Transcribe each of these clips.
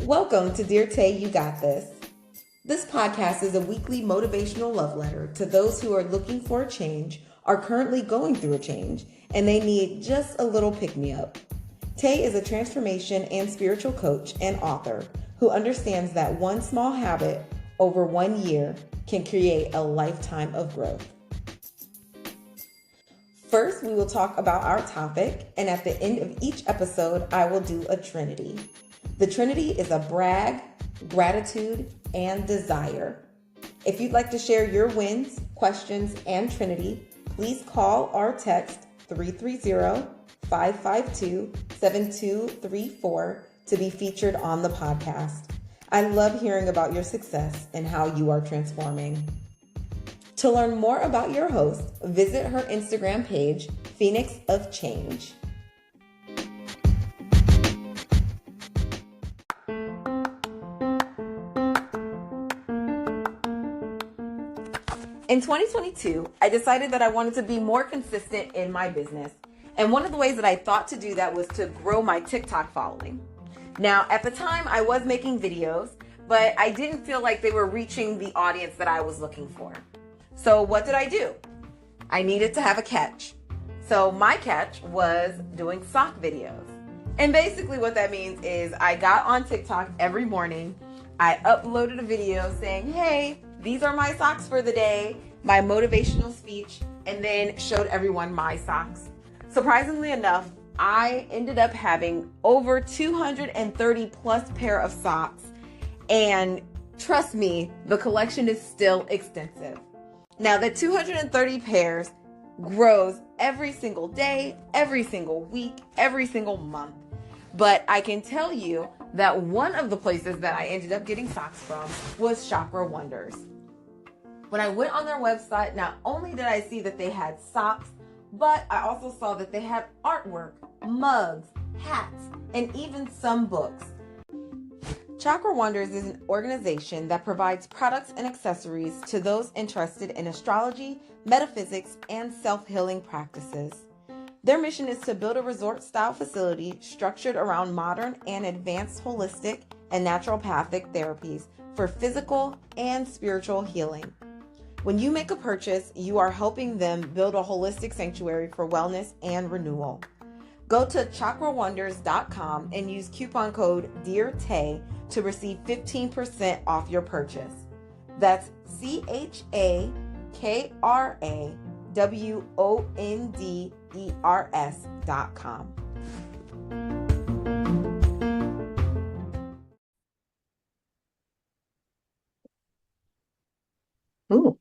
Welcome to Dear Tay, You Got This. This podcast is a weekly motivational love letter to those who are looking for a change, are currently going through a change, and they need just a little pick-me-up. Tay is a transformation and spiritual coach and author who understands that one small habit over 1 year can create a lifetime of growth. First, we will talk about our topic, and at the end of each episode, I will do a trinity. The trinity is a brag, gratitude, and desire. If you'd like to share your wins, questions, and trinity, please call or text 330-552-7234 to be featured on the podcast. I love hearing about your success and how you are transforming. To learn more about your host, visit her Instagram page, Phoenix of Change. In 2022, I decided that I wanted to be more consistent in my business. And one of the ways that I thought to do that was to grow my TikTok following. Now, at the time, I was making videos, but I didn't feel like they were reaching the audience that I was looking for. So what did I do? I needed to have a catch. So my catch was doing sock videos. And basically what that means is I got on TikTok every morning. I uploaded a video saying, hey, these are my socks for the day, my motivational speech, and then showed everyone my socks. Surprisingly enough, I ended up having over 230 plus pair of socks. And trust me, the collection is still extensive. Now, the 230 pairs grows every single day, every single week, every single month. But I can tell you that one of the places that I ended up getting socks from was Chakra Wonders. When I went on their website, not only did I see that they had socks, but I also saw that they had artwork, mugs, hats, and even some books. Chakra Wonders is an organization that provides products and accessories to those interested in astrology, metaphysics, and self-healing practices. Their mission is to build a resort-style facility structured around modern and advanced holistic and naturopathic therapies for physical and spiritual healing. When you make a purchase, you are helping them build a holistic sanctuary for wellness and renewal. Go to chakrawonders.com and use coupon code DEARTAY to receive 15% off your purchase. That's CHAKRAWONDERS.com. Ooh.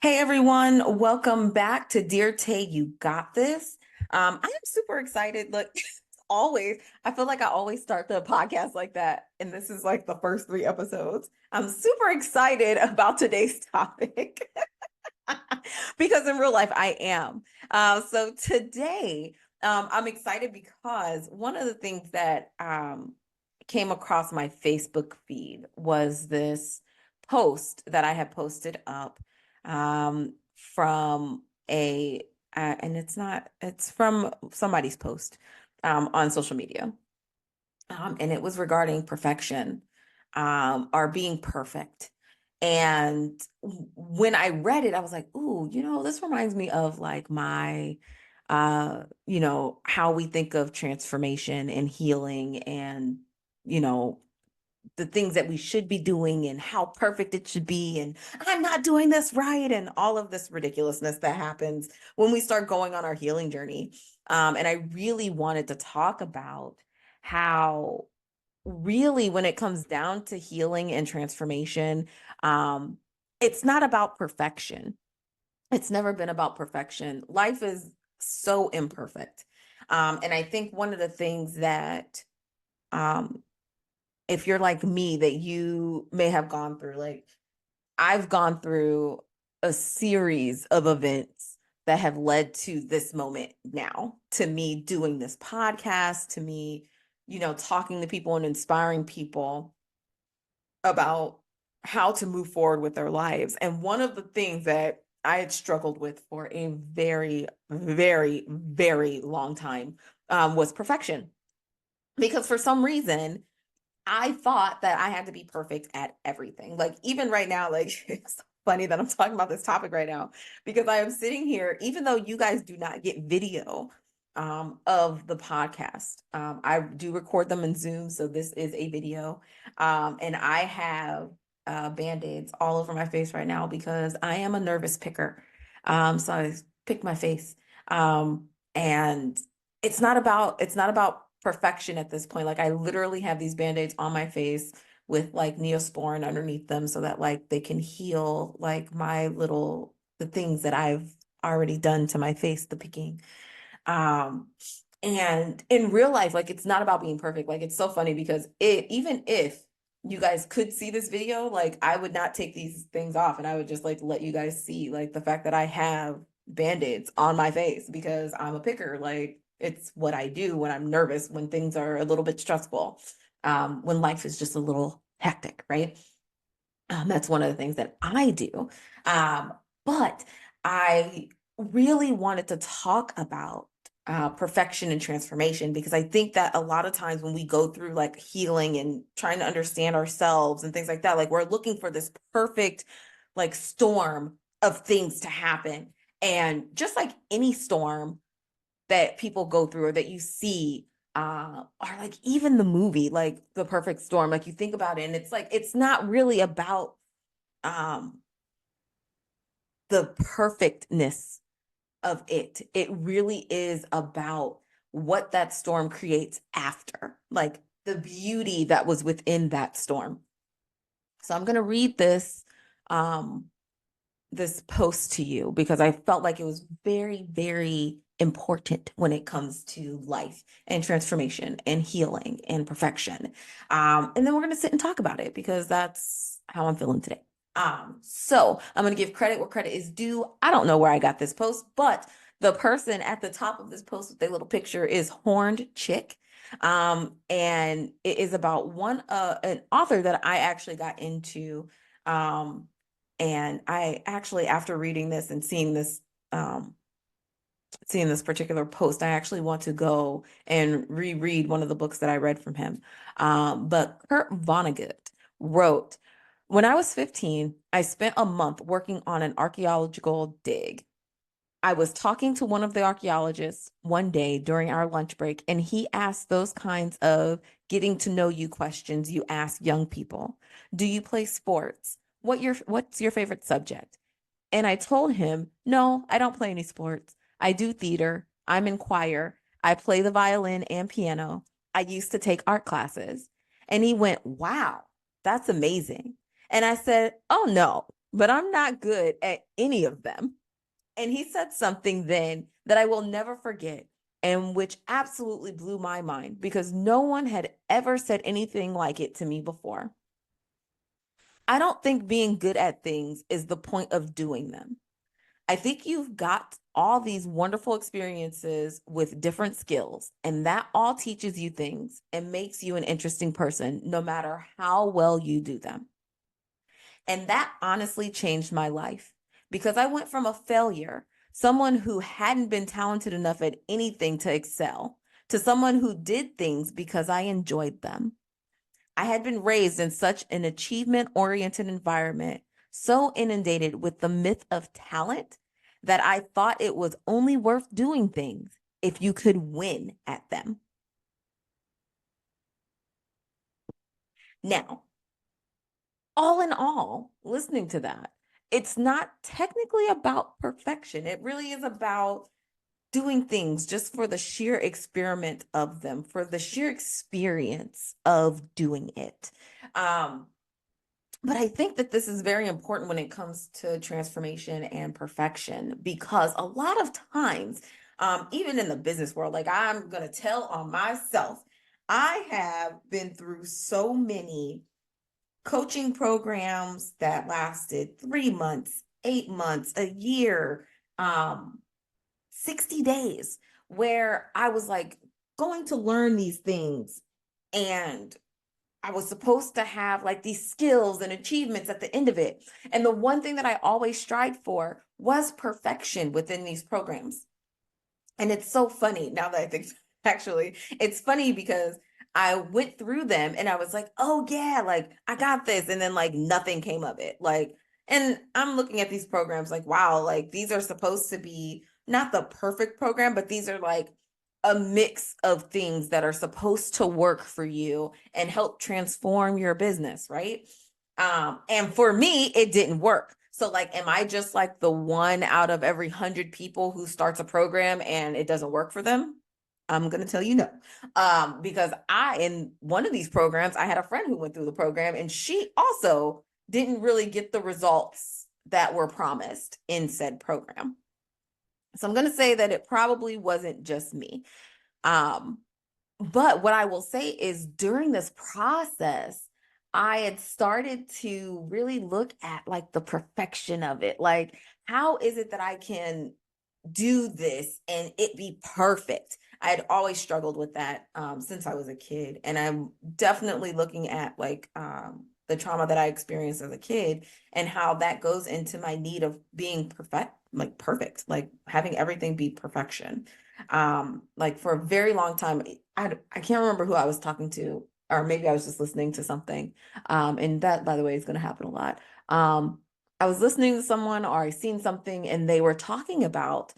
Hey everyone, welcome back to Dear Tay, You Got This. I am super excited. Look, always, I feel like I always start the podcast like that, and this is like the first 3 episodes. I'm super excited about today's topic because in real life I am. So today, I'm excited because one of the things that came across my Facebook feed was this post that I had posted up from and it's from somebody's post on social media. And it was regarding perfection or being perfect. And when I read it, I was like, ooh, this reminds me of like my, how we think of transformation and healing and, the things that we should be doing and how perfect it should be. And I'm not doing this right. And all of this ridiculousness that happens when we start going on our healing journey. And I really wanted to talk about how really when it comes down to healing and transformation, it's not about perfection. It's never been about perfection. Life is so imperfect. And I think one of the things that, if you're like me, that you may have gone through, like I've gone through a series of events that have led to this moment now, to me doing this podcast, to me, talking to people and inspiring people about how to move forward with their lives. And one of the things that I had struggled with for a very, very, very long time was perfection. Because for some reason, I thought that I had to be perfect at everything. Like even right now, like it's funny that I'm talking about this topic right now because I am sitting here, even though you guys do not get video of the podcast. I do record them in Zoom, so this is a video. And I have band-aids all over my face right now because I am a nervous picker. So I pick my face. And it's not about perfection at this point. Like I literally have these band-aids on my face with like Neosporin underneath them so that like they can heal like the things that I've already done to my face, the picking. Um, and in real life, like it's not about being perfect. Like it's so funny because even if you guys could see this video, like I would not take these things off and I would just like let you guys see like the fact that I have band-aids on my face because I'm a picker. Like it's what I do when I'm nervous, when things are a little bit stressful, when life is just a little hectic, right? That's one of the things that I do. Um, but I really wanted to talk about perfection and transformation because I think that a lot of times when we go through like healing and trying to understand ourselves and things like that, like we're looking for this perfect like storm of things to happen. And just like any storm that people go through or that you see, or like even the movie like The Perfect Storm, like you think about it and it's like it's not really about um the perfectness of it really is about what that storm creates after, like the beauty that was within that storm. So I'm going to read um this post to you because I felt like it was very, very important when it comes to life and transformation and healing and perfection. And then we're going to sit and talk about it because that's how I'm feeling today. So I'm going to give credit where credit is due. I don't know where I got this post, but the person at the top of this post with their little picture is Horned Chick. And it is about an author that I actually got into. And I actually, after reading this and um, seeing this particular post, I actually want to go and reread one of the books that I read from him. But Kurt Vonnegut wrote, when I was 15, I spent a month working on an archaeological dig. I was talking to one of the archaeologists one day during our lunch break, and he asked those kinds of getting to know you questions you ask young people. Do you play sports? What's your favorite subject? And I told him, no, I don't play any sports. I do theater. I'm in choir. I play the violin and piano. I used to take art classes. And he went, wow, that's amazing. And I said, oh no, but I'm not good at any of them. And he said something then that I will never forget and which absolutely blew my mind because no one had ever said anything like it to me before. I don't think being good at things is the point of doing them. I think you've got all these wonderful experiences with different skills, and that all teaches you things and makes you an interesting person, no matter how well you do them. And that honestly changed my life because I went from a failure, someone who hadn't been talented enough at anything to excel, to someone who did things because I enjoyed them. I had been raised in such an achievement oriented environment, so inundated with the myth of talent that I thought it was only worth doing things if you could win at them. Now, all in all, listening to that, it's not technically about perfection. It really is about doing things just for the sheer experiment of them, for the sheer experience of doing it. Um, But I think that this is very important when it comes to transformation and perfection because a lot of times, even in the business world, like I'm going to tell on myself, I have been through so many coaching programs that lasted 3 months, 8 months, a year, um, 60 days, where I was like going to learn these things and I was supposed to have like these skills and achievements at the end of it. And the one thing that I always strived for was perfection within these programs. And it's so funny now that I think, actually, it's funny because I went through them and I was like, oh yeah, like I got this. And then like nothing came of it. Like, and I'm looking at these programs like, wow, like these are supposed to be not the perfect program, but these are like a mix of things that are supposed to work for you and help transform your business, right? And for me, it didn't work. So like, am I just like the one out of every 100 people who starts a program and it doesn't work for them? I'm gonna tell you no. Because in one of these programs, I had a friend who went through the program and she also didn't really get the results that were promised in said program. So I'm gonna say that it probably wasn't just me. Um, but what I will say is during this process, I had started to really look at like the perfection of it. Like, how is it that I can do this and it be perfect? I had always struggled with that since I was a kid. And I'm definitely looking at like the trauma that I experienced as a kid and how that goes into my need of being perfect, like having everything be perfection. Like for a very long time, I can't remember who I was talking to, or maybe I was just listening to something. And that, by the way, is going to happen a lot. I was listening to someone or I seen something and they were talking about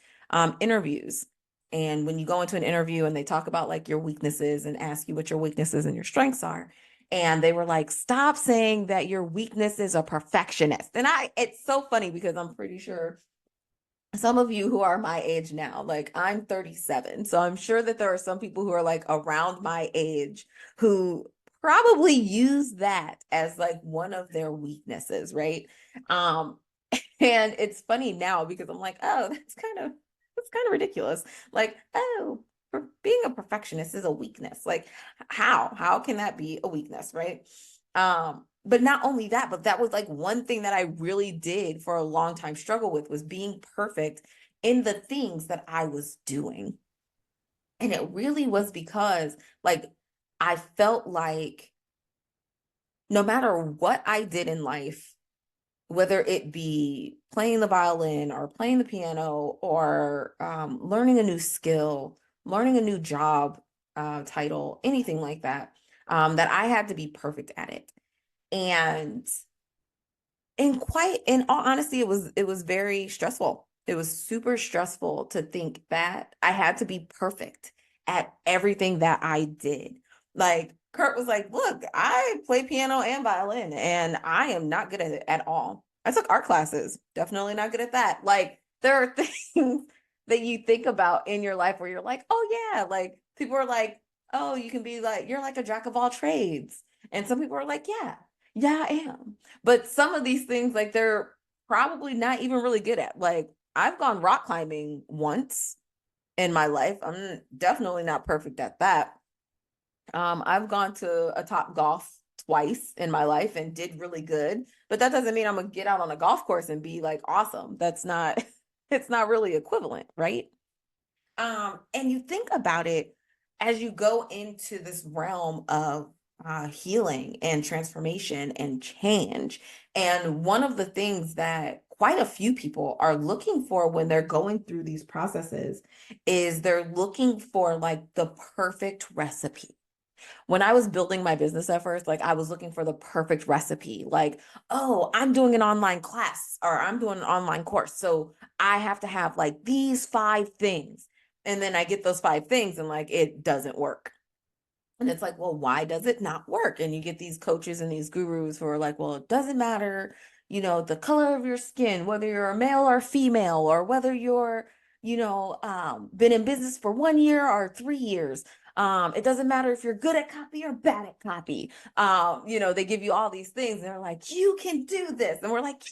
interviews. And when you go into an interview and they talk about like your weaknesses and ask you what your weaknesses and your strengths are. And they were like, stop saying that your weakness is a perfectionist. And it's so funny because I'm pretty sure some of you who are my age now, like I'm 37. So I'm sure that there are some people who are like around my age who probably use that as like one of their weaknesses, right? Um, and it's funny now because I'm like, oh, that's kind of ridiculous. Like, oh, being a perfectionist is a weakness. Like, how can that be a weakness, right? But not only that, but that was like one thing that I really did for a long time struggle with was being perfect in the things that I was doing. And it really was because like I felt like no matter what I did in life, whether it be playing the violin or playing the piano or learning a new skill, learning a new job title, anything like that, that I had to be perfect at it. And in all honesty, it was very stressful. It was super stressful to think that I had to be perfect at everything that I did. Like Kurt was like, look, I play piano and violin and I am not good at it at all. I took art classes, definitely not good at that. Like there are things that you think about in your life where you're like, oh yeah, like people are like, oh, you can be like, you're like a jack of all trades. And some people are like, yeah, I am. But some of these things, like they're probably not even really good at. Like I've gone rock climbing once in my life. I'm definitely not perfect at that. I've gone to a top golf twice in my life and did really good, but that doesn't mean I'm gonna get out on a golf course and be like awesome. That's not, it's not really equivalent, right? And you think about it as you go into this realm of healing and transformation and change. And one of the things that quite a few people are looking for when they're going through these processes is they're looking for like the perfect recipe. When I was building my business at first, like I was looking for the perfect recipe. Like, oh, I'm doing an online class or I'm doing an online course. So I have to have like these 5 things. And then I get those 5 things and like it doesn't work. And it's like, well, why does it not work? And you get these coaches and these gurus who are like, well, it doesn't matter, the color of your skin, whether you're a male or female, or whether you're, been in business for 1 year or 3 years. It doesn't matter if you're good at copy or bad at copy. They give you all these things and they're like, you can do this. And we're like,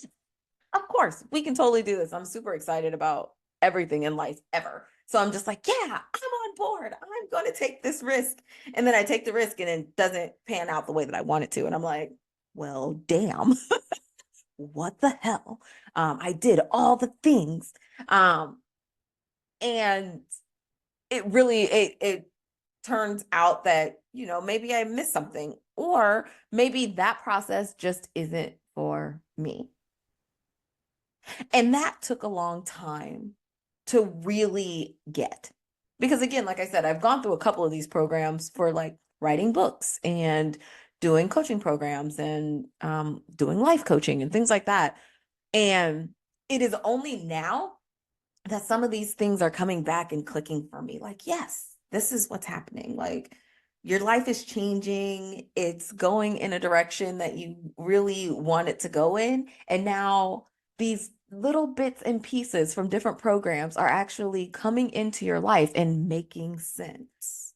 of course, we can totally do this. I'm super excited about everything in life ever. So I'm just like, yeah, I'm on board. I'm going to take this risk. And then I take the risk and it doesn't pan out the way that I want it to. And I'm like, well, damn, what the hell? I did all the things. Um, and it turns out that, maybe I missed something or maybe that process just isn't for me. And that took a long time to really get. Because again, like I said, I've gone through a couple of these programs for like writing books and doing coaching programs and doing life coaching and things like that. And it is only now that some of these things are coming back and clicking for me. Like, yes, this is what's happening. Like, your life is changing. It's going in a direction that you really want it to go in. And now these little bits and pieces from different programs are actually coming into your life and making sense.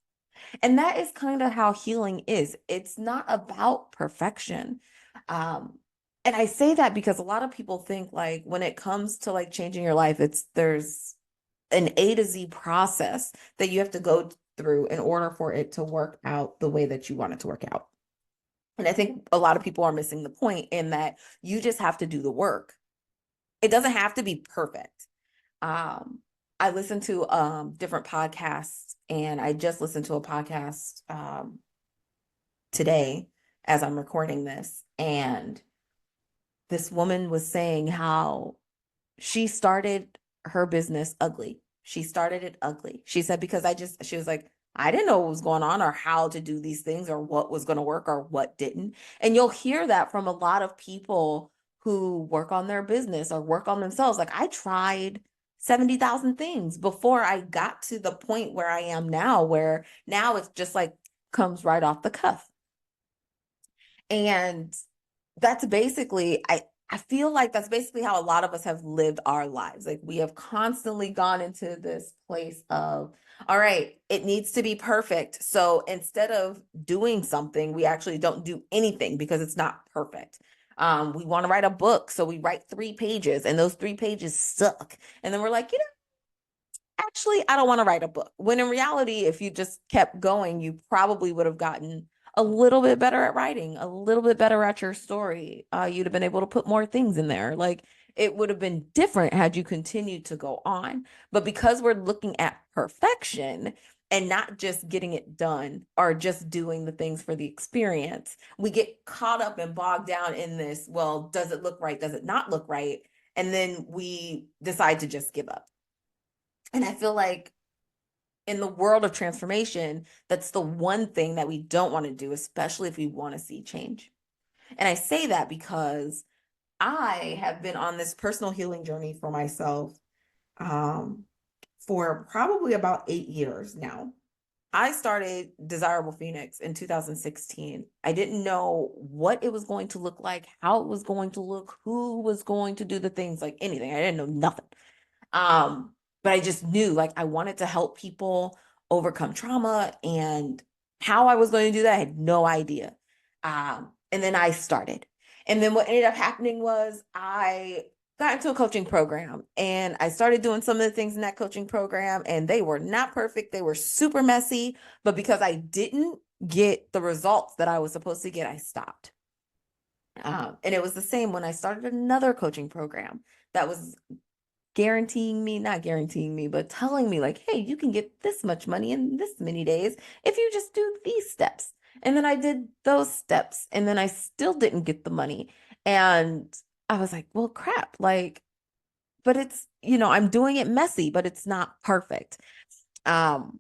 And that is kind of how healing is. It's not about perfection. Um, and I say that because a lot of people think like when it comes to like changing your life, there's an A to Z process that you have to go through in order for it to work out the way that you want it to work out. And I think a lot of people are missing the point in that you just have to do the work. It doesn't have to be perfect. Um, I listen to different podcasts, and I just listened to a podcast today as I'm recording this, and this woman was saying how she started her business ugly. She started it ugly. She said, because she was like, I didn't know what was going on or how to do these things or what was going to work or what didn't. And you'll hear that from a lot of people who work on their business or work on themselves. Like, I tried 70,000 things before I got to the point where I am now, where now it's just like comes right off the cuff. And that's basically, I feel like that's basically how a lot of us have lived our lives. Like, we have constantly gone into this place of, all right, it needs to be perfect. So instead of doing something, we actually don't do anything because it's not perfect. We want to write a book, so we write 3 pages, and those 3 pages suck. And then we're like, actually, I don't want to write a book. When in reality, if you just kept going, you probably would have gotten a little bit better at writing, a little bit better at your story. You'd have been able to put more things in there. Like, it would have been different had you continued to go on. But because we're looking at perfection and not just getting it done or just doing the things for the experience, we get caught up and bogged down in this. Well, does it look right? Does it not look right? And then we decide to just give up. And I feel like in the world of transformation, that's the one thing that we don't want to do, especially if we want to see change. And I say that because I have been on this personal healing journey for myself um, for probably about 8 years now. I started Desirable Phoenix in 2016. I didn't know what it was going to look like, how it was going to look, who was going to do the things, like anything. I didn't know nothing. But I just knew like I wanted to help people overcome trauma, and how I was going to do that, I had no idea. And then I started. And then what ended up happening was I got into a coaching program, and I started doing some of the things in that coaching program, and they were not perfect. They were super messy, but because I didn't get the results that I was supposed to get, I stopped. And it was the same when I started another coaching program that was not guaranteeing me, but telling me like, hey, you can get this much money in this many days if you just do these steps. And then I did those steps, and then I still didn't get the money. And I was like, well, crap. Like, but I'm doing it messy, but it's not perfect. Um,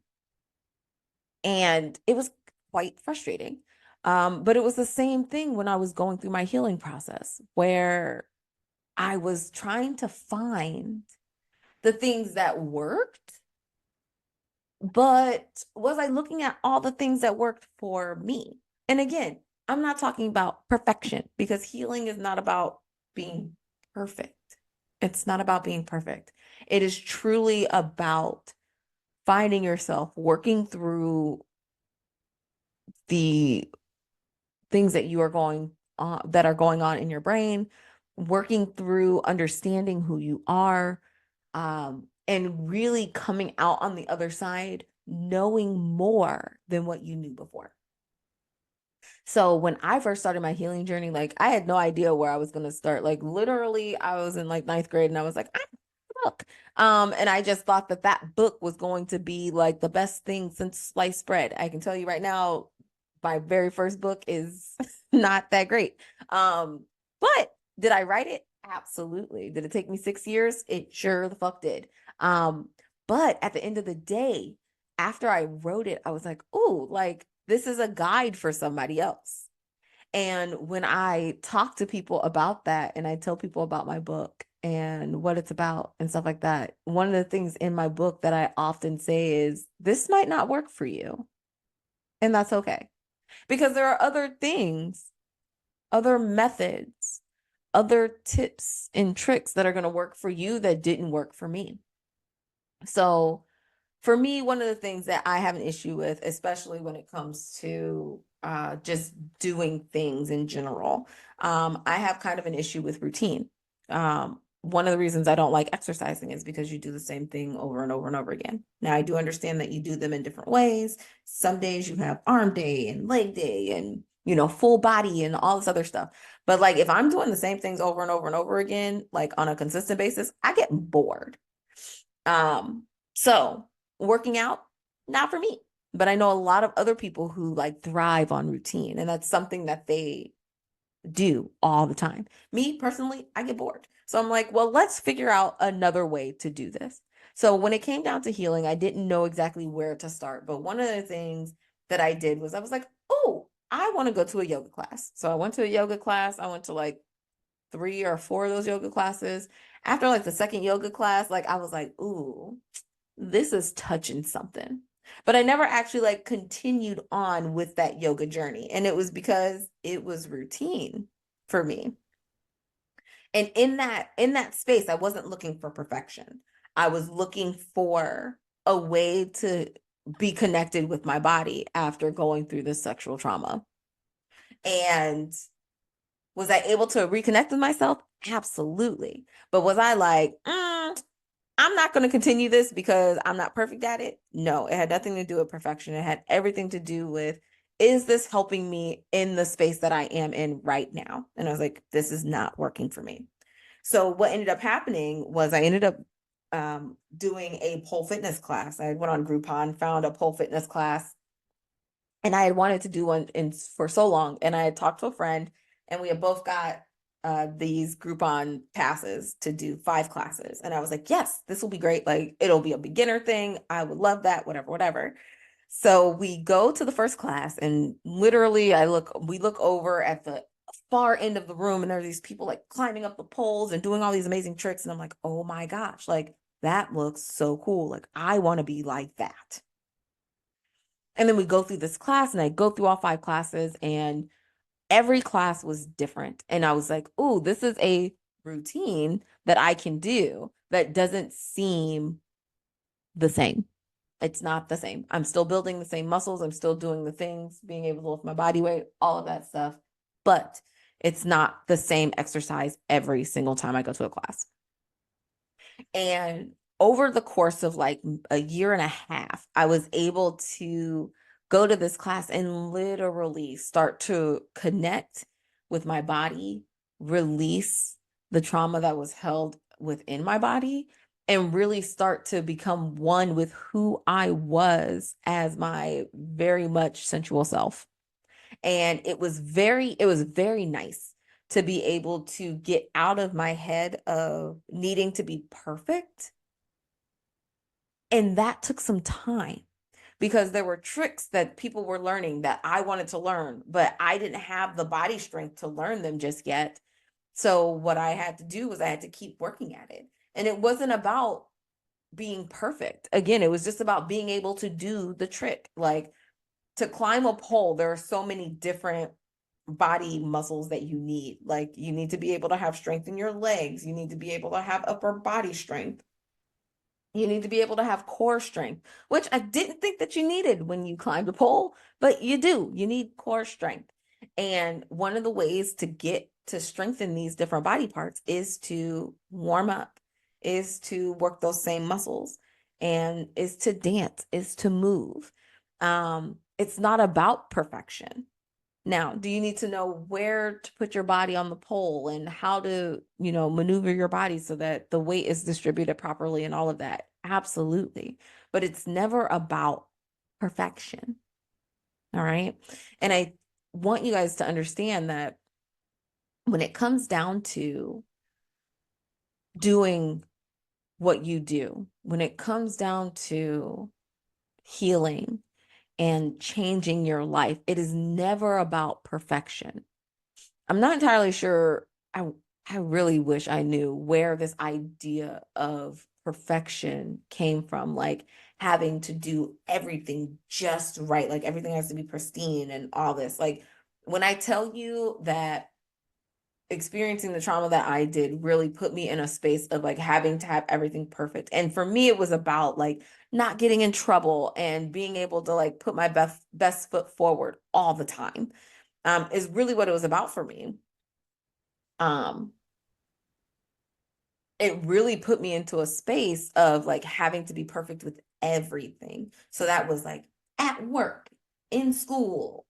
and it was quite frustrating. But it was the same thing when I was going through my healing process, where I was trying to find the things that worked, but was I looking at all the things that worked for me? And again, I'm not talking about perfection, because healing is not about being perfect. It's not about being perfect. It is truly about finding yourself, working through the things that are going on in your brain, working through understanding who you are, and really coming out on the other side knowing more than what you knew before. So when I first started my healing journey, like, I had no idea where I was going to start. Like, literally, I was in like ninth grade, and I was like, I'm a book. And I just thought that that book was going to be like the best thing since sliced bread. I can tell you right now, my very first book is not that great. But did I write it? Absolutely. Did it take me 6 years? It sure the fuck did. But at the end of the day, after I wrote it, I was like, oh, like, This is a guide for somebody else. And when I talk to people about that and I tell people about my book and what it's about and stuff like that, one of the things in my book that I often say is this might not work for you. And that's okay. Because there are other things, other methods, other tips and tricks that are going to work for you that didn't work for me. So, for me, one of the things that I have an issue with, especially when it comes to just doing things in general, I have kind of an issue with routine. One of the reasons I don't like exercising is because you do the same thing over and over and over again. Now, I do understand that you do them in different ways. Some days you have arm day and leg day and, full body and all this other stuff. But like if I'm doing the same things over and over and over again, like on a consistent basis, I get bored. Um, so working out, not for me. But I know a lot of other people who like thrive on routine, and that's something that they do all the time. Me personally, I get bored. So I'm like, well, let's figure out another way to do this. So when it came down to healing, I didn't know exactly where to start. But one of the things that I did was I was like, oh, I want to go to a yoga class. So I went to a yoga class. I went to like 3 or 4 of those yoga classes. After like the second yoga class, like I was like, ooh, this is touching something. But I never actually like continued on with that yoga journey. And it was because it was routine for me. And in that space, I wasn't looking for perfection. I was looking for a way to be connected with my body after going through this sexual trauma. And was I able to reconnect with myself? Absolutely. But was I like, I'm not going to continue this because I'm not perfect at it? No, it had nothing to do with perfection. It had everything to do with, is this helping me in the space that I am in right now? And I was like, this is not working for me. So what ended up happening was I ended up doing a pole fitness class. I went on Groupon, found a pole fitness class, and I had wanted to do one for so long. And I had talked to a friend, and we had both got these Groupon passes to do 5 classes. And I was like, yes, this will be great. Like, it'll be a beginner thing. I would love that, whatever, whatever. So we go to the first class, and literally, we look over at the far end of the room, and there are these people like climbing up the poles and doing all these amazing tricks. And I'm like, oh my gosh, like that looks so cool. Like, I want to be like that. And then we go through this class, and I go through all 5 classes, and every class was different. And I was like, oh, this is a routine that I can do that doesn't seem the same. It's not the same. I'm still building the same muscles. I'm still doing the things, being able to lift my body weight, all of that stuff. But it's not the same exercise every single time I go to a class. And over the course of like a year and a half, I was able to go to this class and literally start to connect with my body, release the trauma that was held within my body, and really start to become one with who I was as my very much sensual self. And it was very nice to be able to get out of my head of needing to be perfect. And that took some time because there were tricks that people were learning that I wanted to learn, but I didn't have the body strength to learn them just yet. So what I had to do was I had to keep working at it. And it wasn't about being perfect. Again, it was just about being able to do the trick. Like, to climb a pole, there are so many different body muscles that you need. Like, you need to be able to have strength in your legs. You need to be able to have upper body strength. You need to be able to have core strength, which I didn't think that you needed when you climbed a pole, but you do. You need core strength. And one of the ways to get to strengthen these different body parts is to warm up, is to work those same muscles, and is to dance, is to move. It's not about perfection. Now, do you need to know where to put your body on the pole and how to, maneuver your body so that the weight is distributed properly and all of that? Absolutely. But it's never about perfection. All right. And I want you guys to understand that when it comes down to doing what you do, when it comes down to healing and changing your life. It is never about perfection. I'm not entirely sure. I really wish I knew where this idea of perfection came from, like having to do everything just right, like everything has to be pristine and all this. Like when I tell you that experiencing the trauma that I did really put me in a space of like having to have everything perfect. And for me, it was about like not getting in trouble and being able to like put my best foot forward all the time. Is really what it was about for me. Um, it really put me into a space of like having to be perfect with everything. So that was like at work, in school,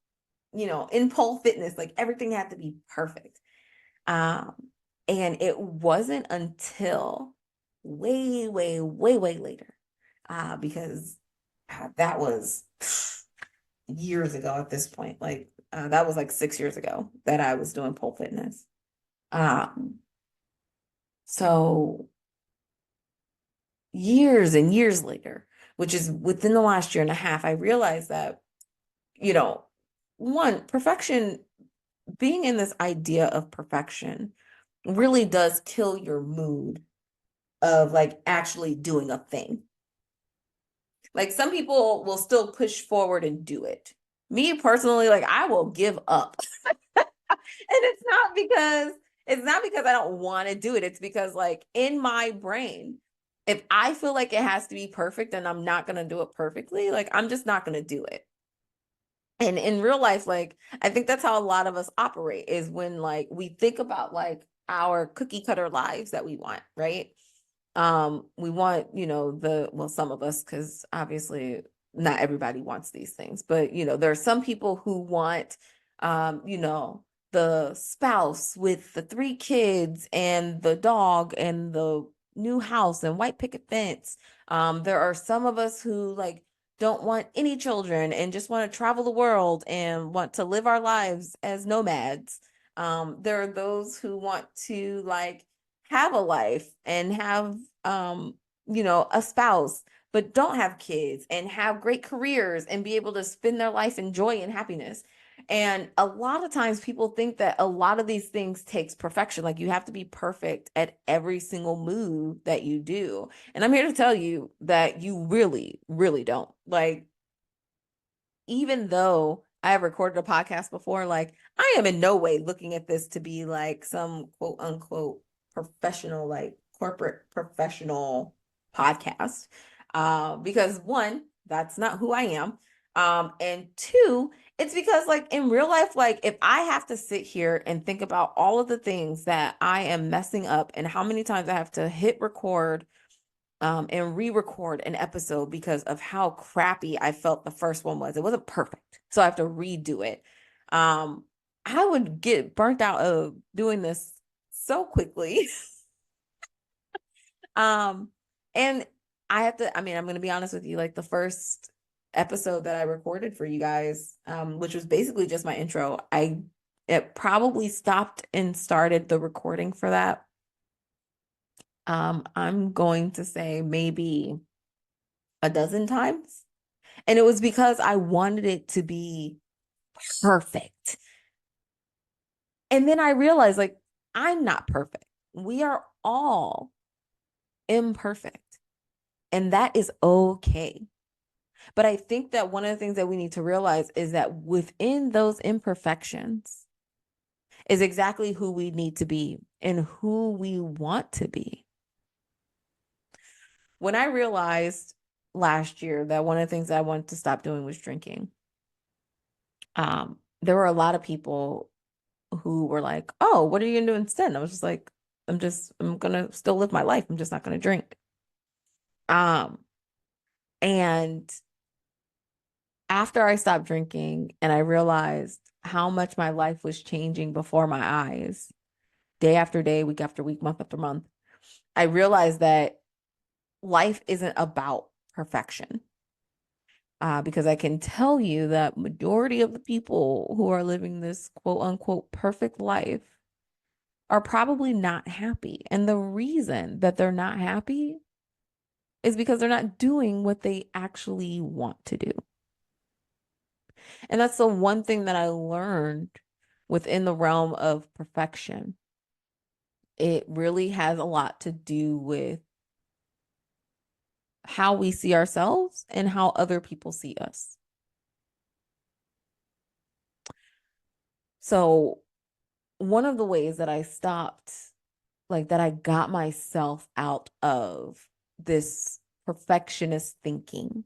in pole fitness, like everything had to be perfect. Um, and it wasn't until way, way, way, way later, because that was years ago at this point. Like that was like 6 years ago that I was doing pole fitness. Um, so years and years later, which is within the last year and a half, I realized that, you know, one, perfection, being in this idea of perfection really does kill your mood of like actually doing a thing. Like some people will still push forward and do it. Me personally, like I will give up. And it's not because I don't want to do it. It's because like in my brain, if I feel like it has to be perfect and I'm not going to do it perfectly, like I'm just not going to do it. And in real life, like I think that's how a lot of us operate is when like we think about like our cookie cutter lives that we want, right? We want, well, some of us, because obviously not everybody wants these things, but there are some people who want, the spouse with the 3 kids and the dog and the new house and white picket fence. There are some of us who like don't want any children and just want to travel the world and want to live our lives as nomads. There are those who want to like have a life and have a spouse, but don't have kids and have great careers and be able to spend their life in joy and happiness. And a lot of times people think that a lot of these things takes perfection. Like you have to be perfect at every single move that you do. And I'm here to tell you that you really, really don't. Like, even though I have recorded a podcast before, like I am in no way looking at this to be like some quote unquote professional, like corporate professional podcast. Because one, that's not who I am. And two, it's because like in real life, like if I have to sit here and think about all of the things that I am messing up and how many times I have to hit record and re-record an episode because of how crappy I felt the first one was. It wasn't perfect, so I have to redo it. I would get burnt out of doing this so quickly. And I mean, I'm going to be honest with you, like the first episode that I recorded for you guys, which was basically just my intro, it probably stopped and started the recording for that. I'm going to say maybe a dozen times. And it was because I wanted it to be perfect. And then I realized, like, I'm not perfect. We are all imperfect. And that is okay. But I think that one of the things that we need to realize is that within those imperfections is exactly who we need to be and who we want to be. When I realized last year that one of the things that I wanted to stop doing was drinking, there were a lot of people who were like, "Oh, what are you gonna do instead?" And I was just like, I'm gonna still live my life. I'm just not gonna drink." Um, and after I stopped drinking and I realized how much my life was changing before my eyes, day after day, week after week, month after month, I realized that life isn't about perfection. Because I can tell you that majority of the people who are living this quote unquote perfect life are probably not happy. And the reason that they're not happy is because they're not doing what they actually want to do. And that's the one thing that I learned within the realm of perfection. It really has a lot to do with how we see ourselves and how other people see us. So, one of the ways that I stopped, like that I got myself out of this perfectionist thinking,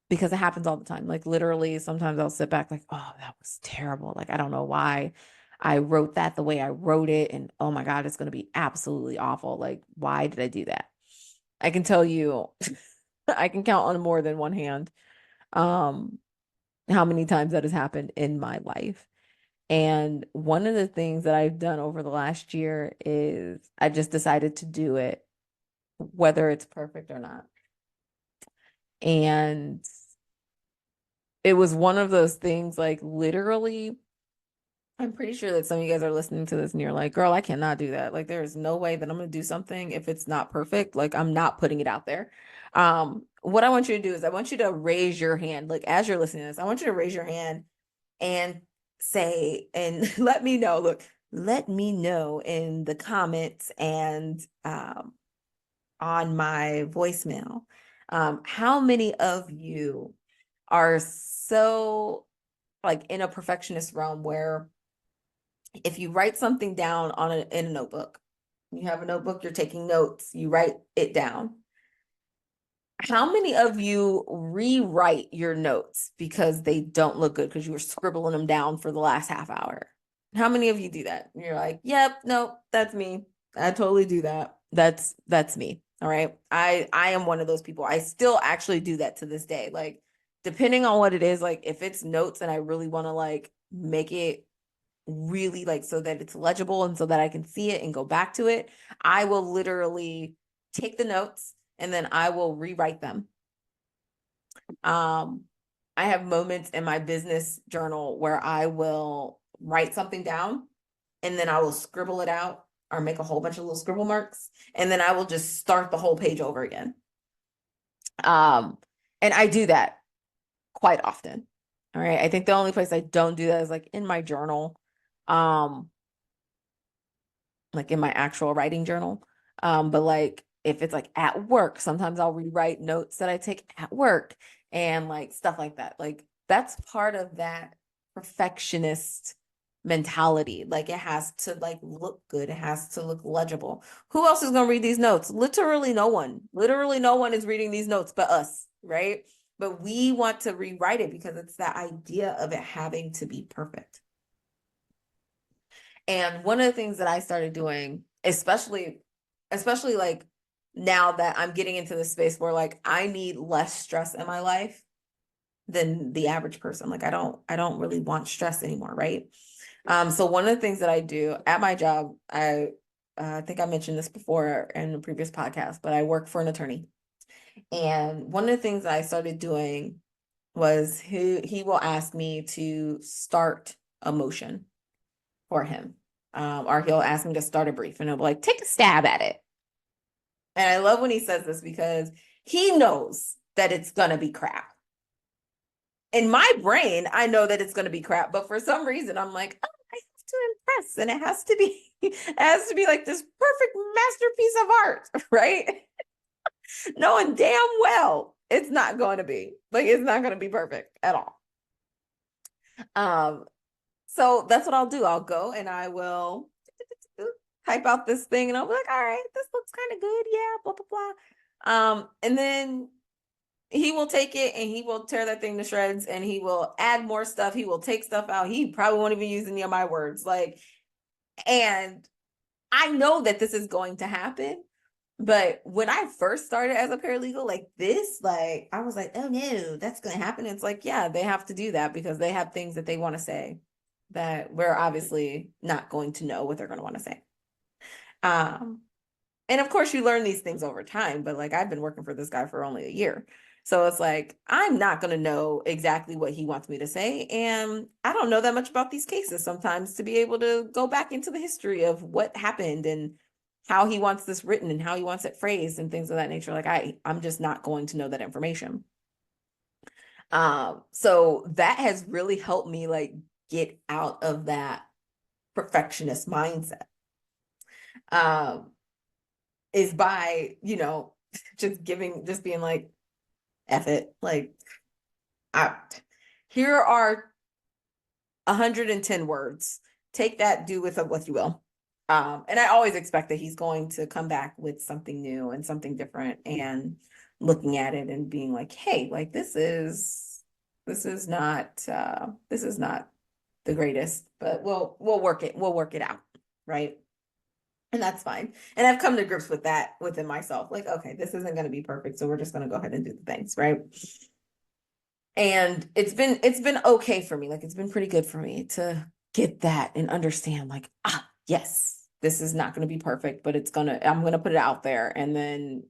because it happens all the time. Like literally, sometimes I'll sit back like, oh, that was terrible. Like, I don't know why I wrote that the way I wrote it. And oh my God, it's going to be absolutely awful. Like, why did I do that? I can tell you, I can count on more than one hand um, how many times that has happened in my life. And one of the things that I've done over the last year is I just decided to do it, whether it's perfect or not. And it was one of those things, like literally, I'm pretty sure that some of you guys are listening to this and you're like, girl, I cannot do that. Like, there is no way that I'm going to do something if it's not perfect. Like, I'm not putting it out there. What I want you to do is I want you to raise your hand. Like, as you're listening to this, I want you to raise your hand and say, and let me know. Look, let me know in the comments and on my voicemail. How many of you are so like in a perfectionist realm where if you write something down in a notebook, you have a notebook, you're taking notes, you write it down. How many of you rewrite your notes because they don't look good because you were scribbling them down for the last half hour? How many of you do that? You're like, yep, nope, that's me. I totally do that. That's me. All right. I am one of those people. I still actually do that to this day. Like, depending on what it is, like if it's notes and I really want to like make it really like so that it's legible and so that I can see it and go back to it, I will literally take the notes and then I will rewrite them. I have moments in my business journal where I will write something down and then I will scribble it out or make a whole bunch of little scribble marks and then I will just start the whole page over again. And I do that quite often. All right. I think the only place I don't do that is like in my journal. Um, like in my actual writing journal. But like if it's like at work, sometimes I'll rewrite notes that I take at work and like stuff like that. Like that's part of that perfectionist mentality. Like it has to like look good. It has to look legible. Who else is going to read these notes? Literally no one. Literally no one is reading these notes but us, right? But we want to rewrite it because it's that idea of it having to be perfect. And one of the things that I started doing, especially like now that I'm getting into the space where like I need less stress in my life than the average person. Like I don't really want stress anymore, right? So one of the things that I do at my job, I think I mentioned this before in a previous podcast, but I work for an attorney. And one of the things that I started doing was he will ask me to start a motion for him. Or he'll ask me to start a brief and he'll be like, take a stab at it. And I love when he says this because he knows that it's going to be crap. In my brain, I know that it's going to be crap, but for some reason, I'm like, oh, I have to impress, and it has to be like this perfect masterpiece of art, right? Knowing damn well it's not going to be like it's not going to be perfect at all. Um, so that's what I'll do. I'll go and I will type out this thing and I'll be like, all right, this looks kind of good. Yeah, blah, blah, blah. And then he will take it and he will tear that thing to shreds and he will add more stuff. He will take stuff out. He probably won't even use any of my words. Like, and I know that this is going to happen. But when I first started as a paralegal, like this, like I was like, oh no, that's going to happen. It's like, yeah, they have to do that because they have things that they want to say that we're obviously not going to know what they're going to want to say. And of course you learn these things over time, but like I've been working for this guy for only a year. So it's like, I'm not going to know exactly what he wants me to say. And I don't know that much about these cases sometimes to be able to go back into the history of what happened and how he wants this written and how he wants it phrased and things of that nature. Like I'm just not going to know that information. So that has really helped me like get out of that perfectionist mindset. Um, is by, just being like, F it. Like, I, here are 110 words. Take that, do with it what you will. And I always expect that he's going to come back with something new and something different, and looking at it and being like, hey, like this is not the greatest, but we'll work it out, right? And that's fine. And I've come to grips with that within myself. Like, okay, this isn't going to be perfect, so we're just going to go ahead and do the things, right? And it's been okay for me. Like, it's been pretty good for me to get that and understand, like, yes, this is not going to be perfect, but I'm going to put it out there. And then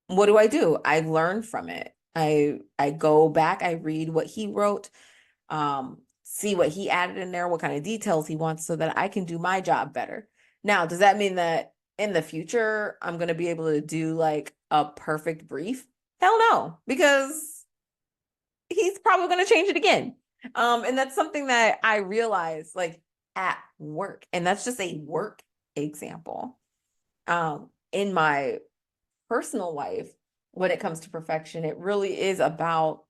what do? I learn from it. I go back, I read what he wrote, see what he added in there, what kind of details he wants, so that I can do my job better. Now, does that mean that in the future I'm going to be able to do like a perfect brief? Hell no, because he's probably going to change it again. And that's something that I realize like at work, and that's just a work example. In my personal life, when it comes to perfection, it really is about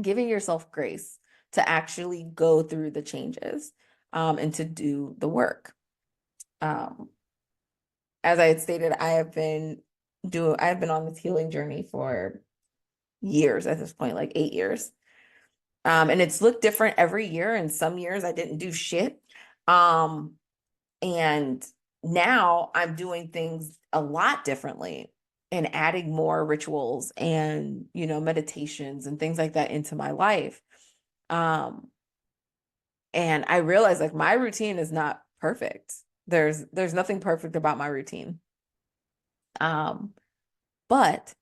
giving yourself grace to actually go through the changes, and to do the work. Um, as I had stated, I have been on this healing journey for years at this point, like 8 years. And it's looked different every year. And some years I didn't do shit. Um, and now I'm doing things a lot differently and adding more rituals and, meditations and things like that into my life. Um, and I realized like my routine is not perfect. There's nothing perfect about my routine. Um, but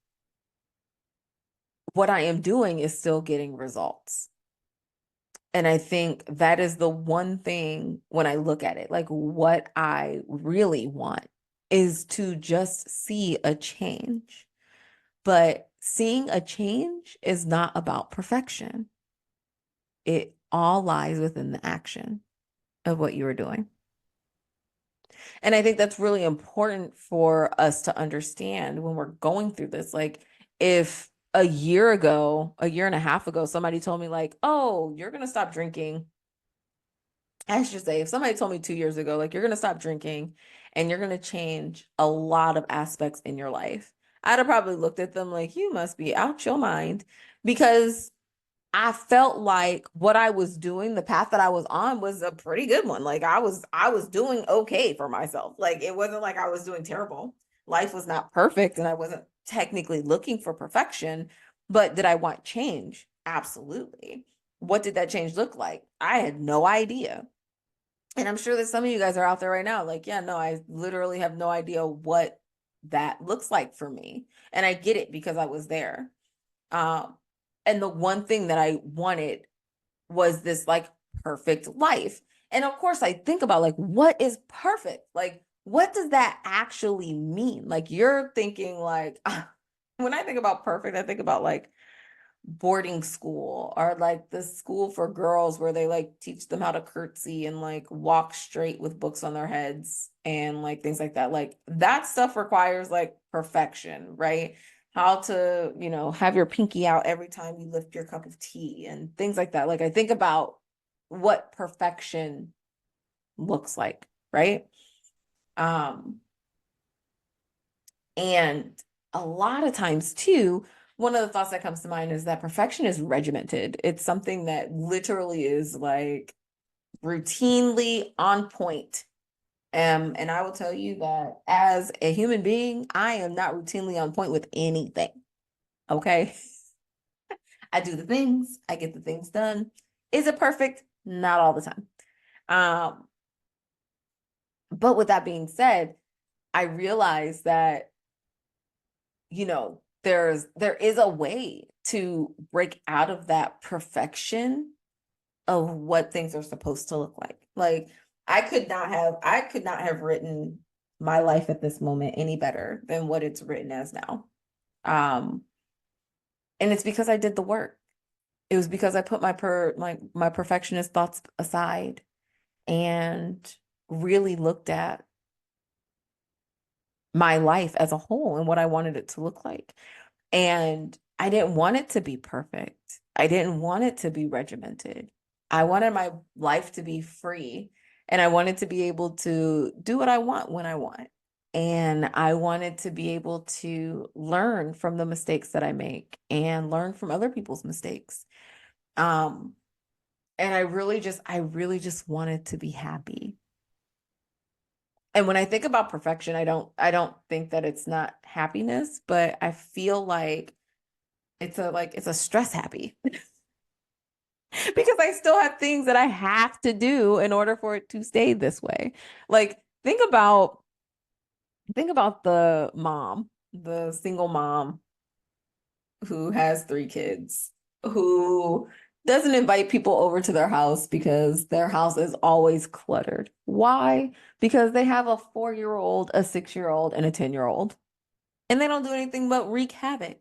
what I am doing is still getting results. And I think that is the one thing when I look at it, like what I really want is to just see a change. But seeing a change is not about perfection. It all lies within the action of what you are doing. And I think that's really important for us to understand when we're going through this. Like, if a year ago, a year and a half ago, somebody told me, like, oh, you're going to stop drinking. I should say, if somebody told me 2 years ago, like, you're going to stop drinking and you're going to change a lot of aspects in your life, I'd have probably looked at them like, you must be out your mind, because I felt like what I was doing, the path that I was on, was a pretty good one. Like, I was doing okay for myself. Like, it wasn't like I was doing terrible. Life was not perfect and I wasn't technically looking for perfection, but did I want change? Absolutely. What did that change look like? I had no idea. And I'm sure that some of you guys are out there right now, like, yeah, no, I literally have no idea what that looks like for me. And I get it because I was there. Um, and the one thing that I wanted was this like perfect life. And of course, I think about like, what is perfect? Like, what does that actually mean? Like, you're thinking like, when I think about perfect, I think about like boarding school, or like the school for girls where they like teach them how to curtsy and like walk straight with books on their heads and like things like that. Like, that stuff requires like perfection, right? How to, have your pinky out every time you lift your cup of tea and things like that. Like, I think about what perfection looks like, right? Um, and a lot of times too, one of the thoughts that comes to mind is that perfection is regimented. It's something that literally is like routinely on point. And I will tell you that as a human being, I am not routinely on point with anything. Okay. I do the things, I get the things done. Is it perfect? Not all the time. Um, but with that being said, I realize that, there is a way to break out of that perfection of what things are supposed to look like. Like, I could not have written my life at this moment any better than what it's written as now. Um, and it's because I did the work. It was because I put my perfectionist thoughts aside and really looked at my life as a whole and what I wanted it to look like. And I didn't want it to be perfect. I didn't want it to be regimented. I wanted my life to be free and I wanted to be able to do what I want when I want. And I wanted to be able to learn from the mistakes that I make and learn from other people's mistakes. Um, and I really just wanted to be happy. And when I think about perfection, I don't think that it's not happiness, but I feel like it's a stress happy because I still have things that I have to do in order for it to stay this way. Like think about the single mom who has three kids, who doesn't invite people over to their house because their house is always cluttered. Why? Because they have a 4-year-old, a 6-year-old, and a 10-year-old, and they don't do anything but wreak havoc.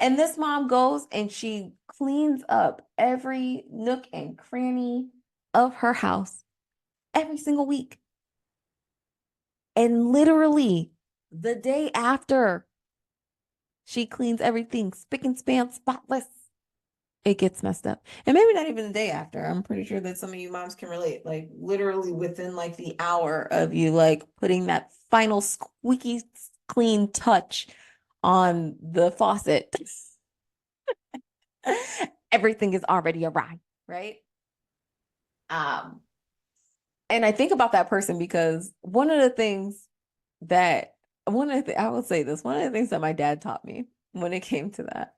And this mom goes and she cleans up every nook and cranny of her house every single week. And literally the day after she cleans everything spick and span, spotless, it gets messed up. And maybe not even the day after. I'm pretty sure that some of you moms can relate. Like literally within like the hour of you like putting that final squeaky clean touch on the faucet, everything is already awry, right? Um, and I think about that person because I will say this, one of the things that my dad taught me when it came to that.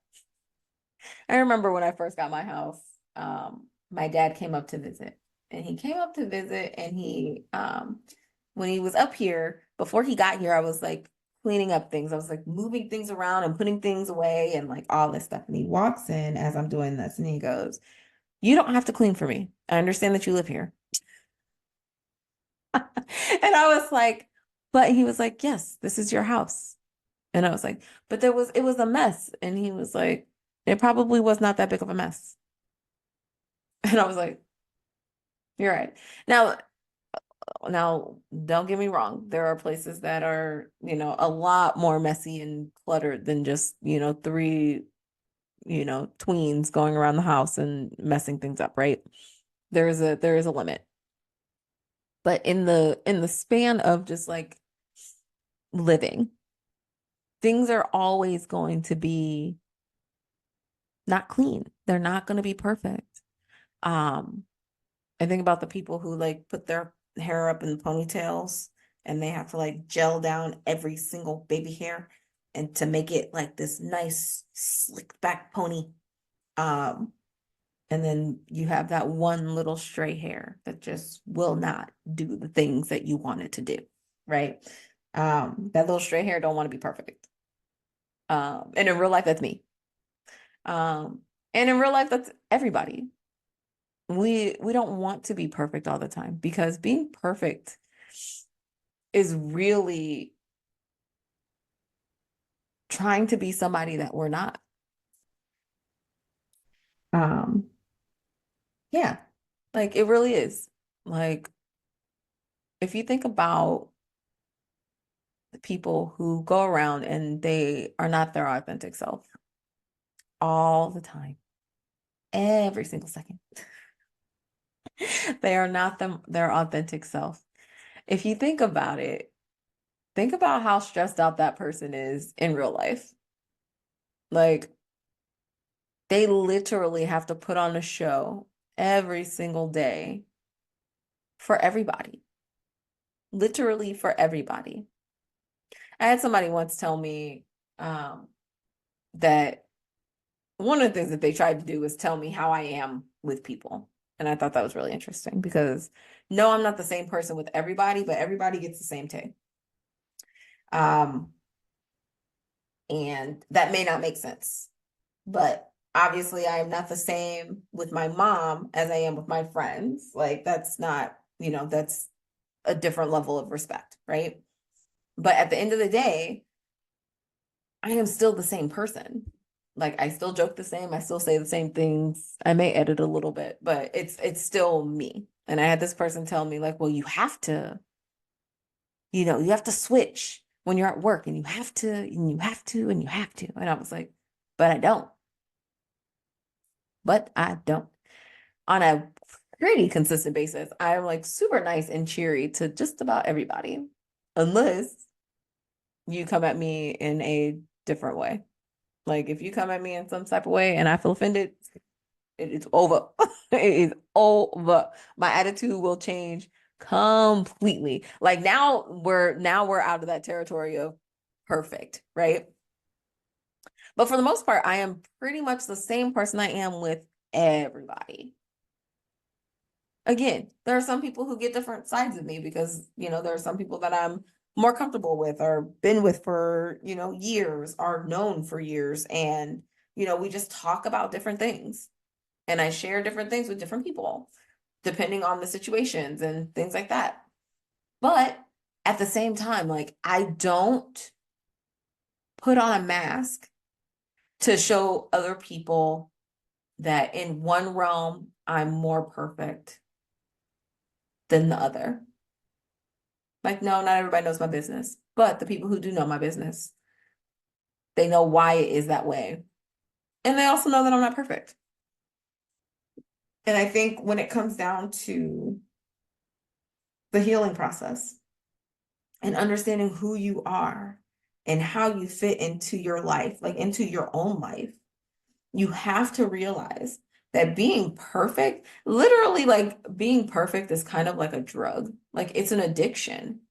I remember when I first got my house, my dad came up to visit. And he came up to visit and when he was up here, before he got here, I was like cleaning up things. I was like moving things around and putting things away and like all this stuff. And he walks in as I'm doing this and he goes, "You don't have to clean for me. I understand that you live here." And I was like, but he was like, "Yes, this is your house." And I was like, but it was a mess. And he was like, "It probably was not that big of a mess." And I was like, "You're right." Now, now don't get me wrong. There are places that are, a lot more messy and cluttered than just, three, tweens going around the house and messing things up, right? There is a limit. But in the span of just like living, things are always going to be not clean. They're not going to be perfect. Um, I think about the people who like put their hair up in ponytails and they have to like gel down every single baby hair and to make it like this nice slicked back pony. Um, and then you have that one little stray hair that just will not do the things that you want it to do, right? That little stray hair don't want to be perfect. And in real life, that's me. Um, and in real life, that's everybody. We don't want to be perfect all the time because being perfect is really trying to be somebody that we're not. Um, yeah, like it really is. Like if you think about the people who go around and they are not their authentic self all the time, every single second. They are not their authentic self. If you think about it, think about how stressed out that person is in real life. Like they literally have to put on a show every single day for everybody, literally for everybody. I had somebody once tell me um, that one of the things that they tried to do was tell me how I am with people. And I thought that was really interesting because no, I'm not the same person with everybody, but everybody gets the same take. Um, and that may not make sense, but obviously I am not the same with my mom as I am with my friends. Like that's not, that's a different level of respect, right? But at the end of the day, I am still the same person. Like I still joke the same, I still say the same things. I may edit a little bit, but it's still me. And I had this person tell me like, well, you have to, you have to switch when you're at work and you have to, and you have to, and you have to. And I was like, but I don't. But I don't. On a pretty consistent basis, I'm like super nice and cheery to just about everybody, unless you come at me in a different way. Like if you come at me in some type of way and I feel offended, it is over. It is over. My attitude will change completely. Like now we're out of that territory of perfect, right? But for the most part, I am pretty much the same person I am with everybody. Again, there are some people who get different sides of me because, there are some people that I'm more comfortable with or been with for, years, are known for years. And, we just talk about different things. And I share different things with different people, depending on the situations and things like that. But at the same time, like I don't put on a mask to show other people that in one realm I'm more perfect than the other. Like, no, not everybody knows my business, but the people who do know my business, they know why it is that way. And they also know that I'm not perfect. And I think when it comes down to the healing process and understanding who you are and how you fit into your life, like into your own life, you have to realize that being perfect, literally, like being perfect is kind of like a drug. Like it's an addiction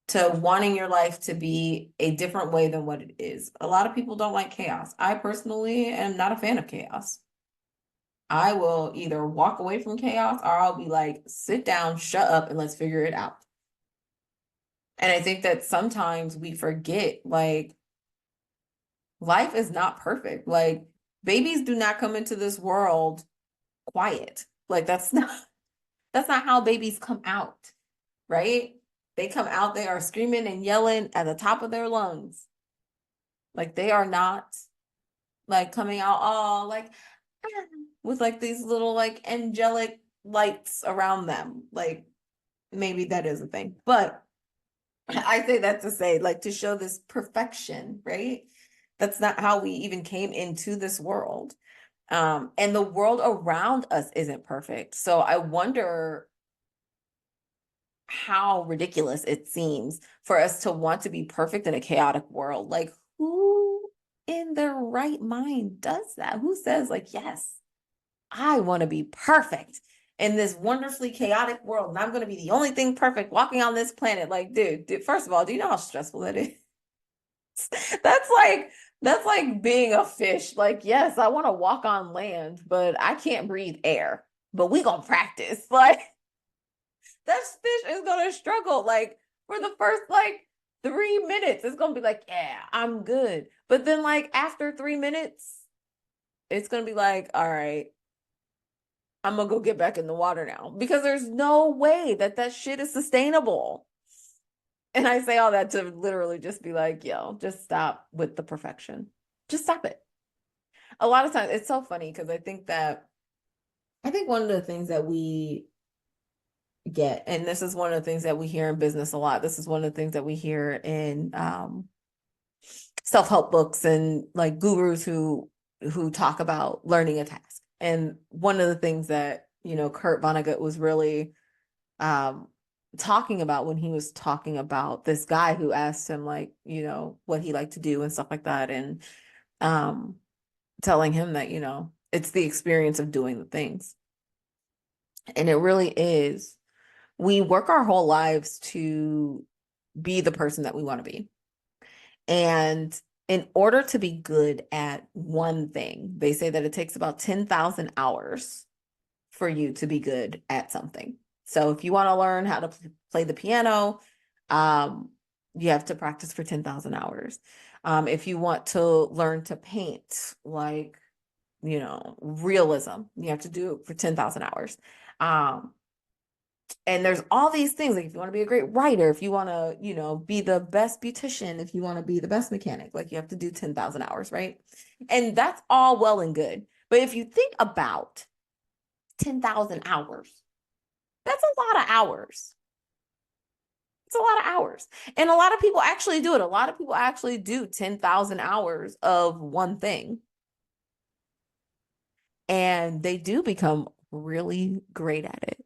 to wanting your life to be a different way than what it is. A lot of people don't like chaos. I personally am not a fan of chaos. I will either walk away from chaos or I'll be like, sit down, shut up, and let's figure it out. And I think that sometimes we forget, like, life is not perfect. Like, babies do not come into this world quiet. Like, that's not how babies come out, right? They come out, they are screaming and yelling at the top of their lungs. Like they are not like coming out all like with like these little like angelic lights around them. Like maybe that is a thing. But I say that to say like to show this perfection, right? That's not how we even came into this world. And the world around us isn't perfect. So I wonder how ridiculous it seems for us to want to be perfect in a chaotic world. Like, who in their right mind does that? Who says, like, yes, I want to be perfect in this wonderfully chaotic world, and I'm going to be the only thing perfect walking on this planet? Like, dude, first of all, do you know how stressful that is? That's like being a fish. Like, yes, I want to walk on land, but I can't breathe air. But we gonna practice. Like, that fish is gonna struggle like for the first like 3 minutes. It's gonna be like, yeah, I'm good. But then like after 3 minutes, it's gonna be like, all right, I'm gonna go get back in the water now because there's no way that that shit is sustainable. And I say all that to literally just be like, yo, just stop with the perfection. Just stop it. A lot of times it's so funny because I think one of the things that we get. And this is one of the things that we hear in business a lot. This is one of the things that we hear in self-help books and like gurus who talk about learning a task. And one of the things that, Kurt Vonnegut was really um talking about when he was talking about this guy who asked him like, what he liked to do and stuff like that. And um telling him that, it's the experience of doing the things. And it really is. We work our whole lives to be the person that we want to be. And in order to be good at one thing, they say that it takes about 10,000 hours for you to be good at something. So if you want to learn how to play the piano, you have to practice for 10,000 hours. If you want to learn to paint, like, realism, you have to do it for 10,000 hours. And there's all these things, like if you want to be a great writer, if you want to, be the best beautician, if you want to be the best mechanic, like you have to do 10,000 hours, right? And that's all well and good. But if you think about 10,000 hours, that's a lot of hours. It's a lot of hours. And a lot of people actually do it. A lot of people actually do 10,000 hours of one thing. And they do become really great at it.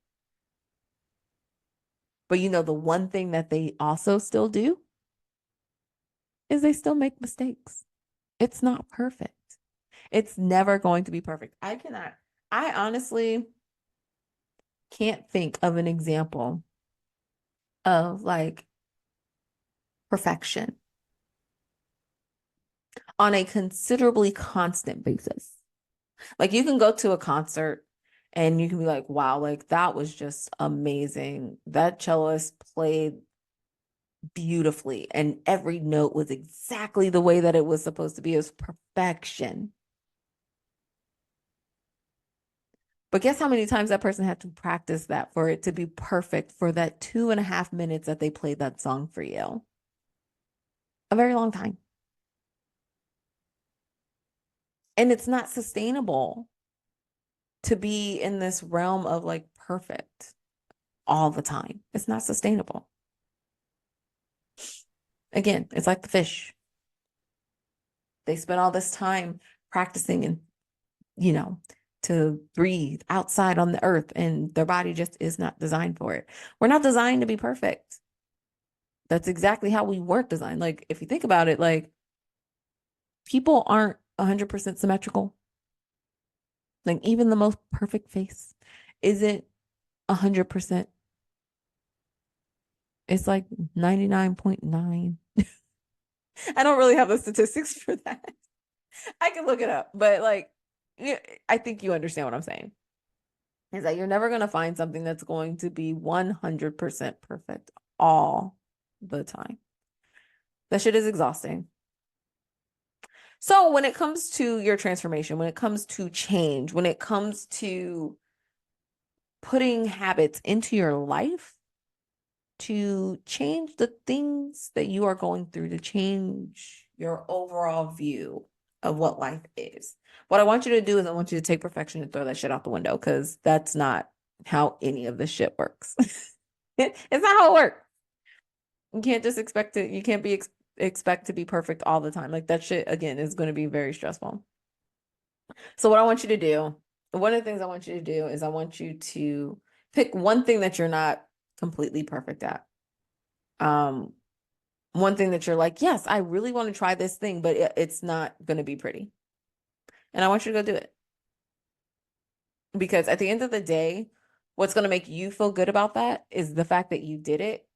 But the one thing that they also still do is they still make mistakes. It's not perfect. It's never going to be perfect. I honestly can't think of an example of like perfection on a considerably constant basis. Like you can go to a concert and you can be like, wow, like that was just amazing. That cellist played beautifully and every note was exactly the way that it was supposed to be. It was perfection. But guess how many times that person had to practice that for it to be perfect for that 2.5 minutes that they played that song for you? A very long time. And it's not sustainable to be in this realm of like perfect all the time. It's not sustainable. Again, it's like the fish. They spend all this time practicing and, you know, to breathe outside on the earth, and their body just is not designed for it. We're not designed to be perfect. That's exactly how we weren't designed. Like, if you think about it, like, people aren't 100% symmetrical. Like, even the most perfect face isn't 100%. It's like 99.9. I don't really have the statistics for that. I can look it up, but like, yeah, I think you understand what I'm saying. Is that you're never going to find something that's going to be 100% perfect all the time. That shit is exhausting. So when it comes to your transformation, when it comes to change, when it comes to putting habits into your life to change the things that you are going through, to change your overall view of what life is. What I want you to do is I want you to take perfection and throw that shit out the window, because that's not how any of this shit works. It's not how it works. You can't just you can't expect to be perfect all the time. Like that shit, again, is going to be very stressful. So what I want you to do, one of the things I want you to do is I want you to pick one thing that you're not completely perfect at. One thing that you're like, yes, I really want to try this thing, but it's not going to be pretty. And I want you to go do it. Because at the end of the day, what's going to make you feel good about that is the fact that you did it.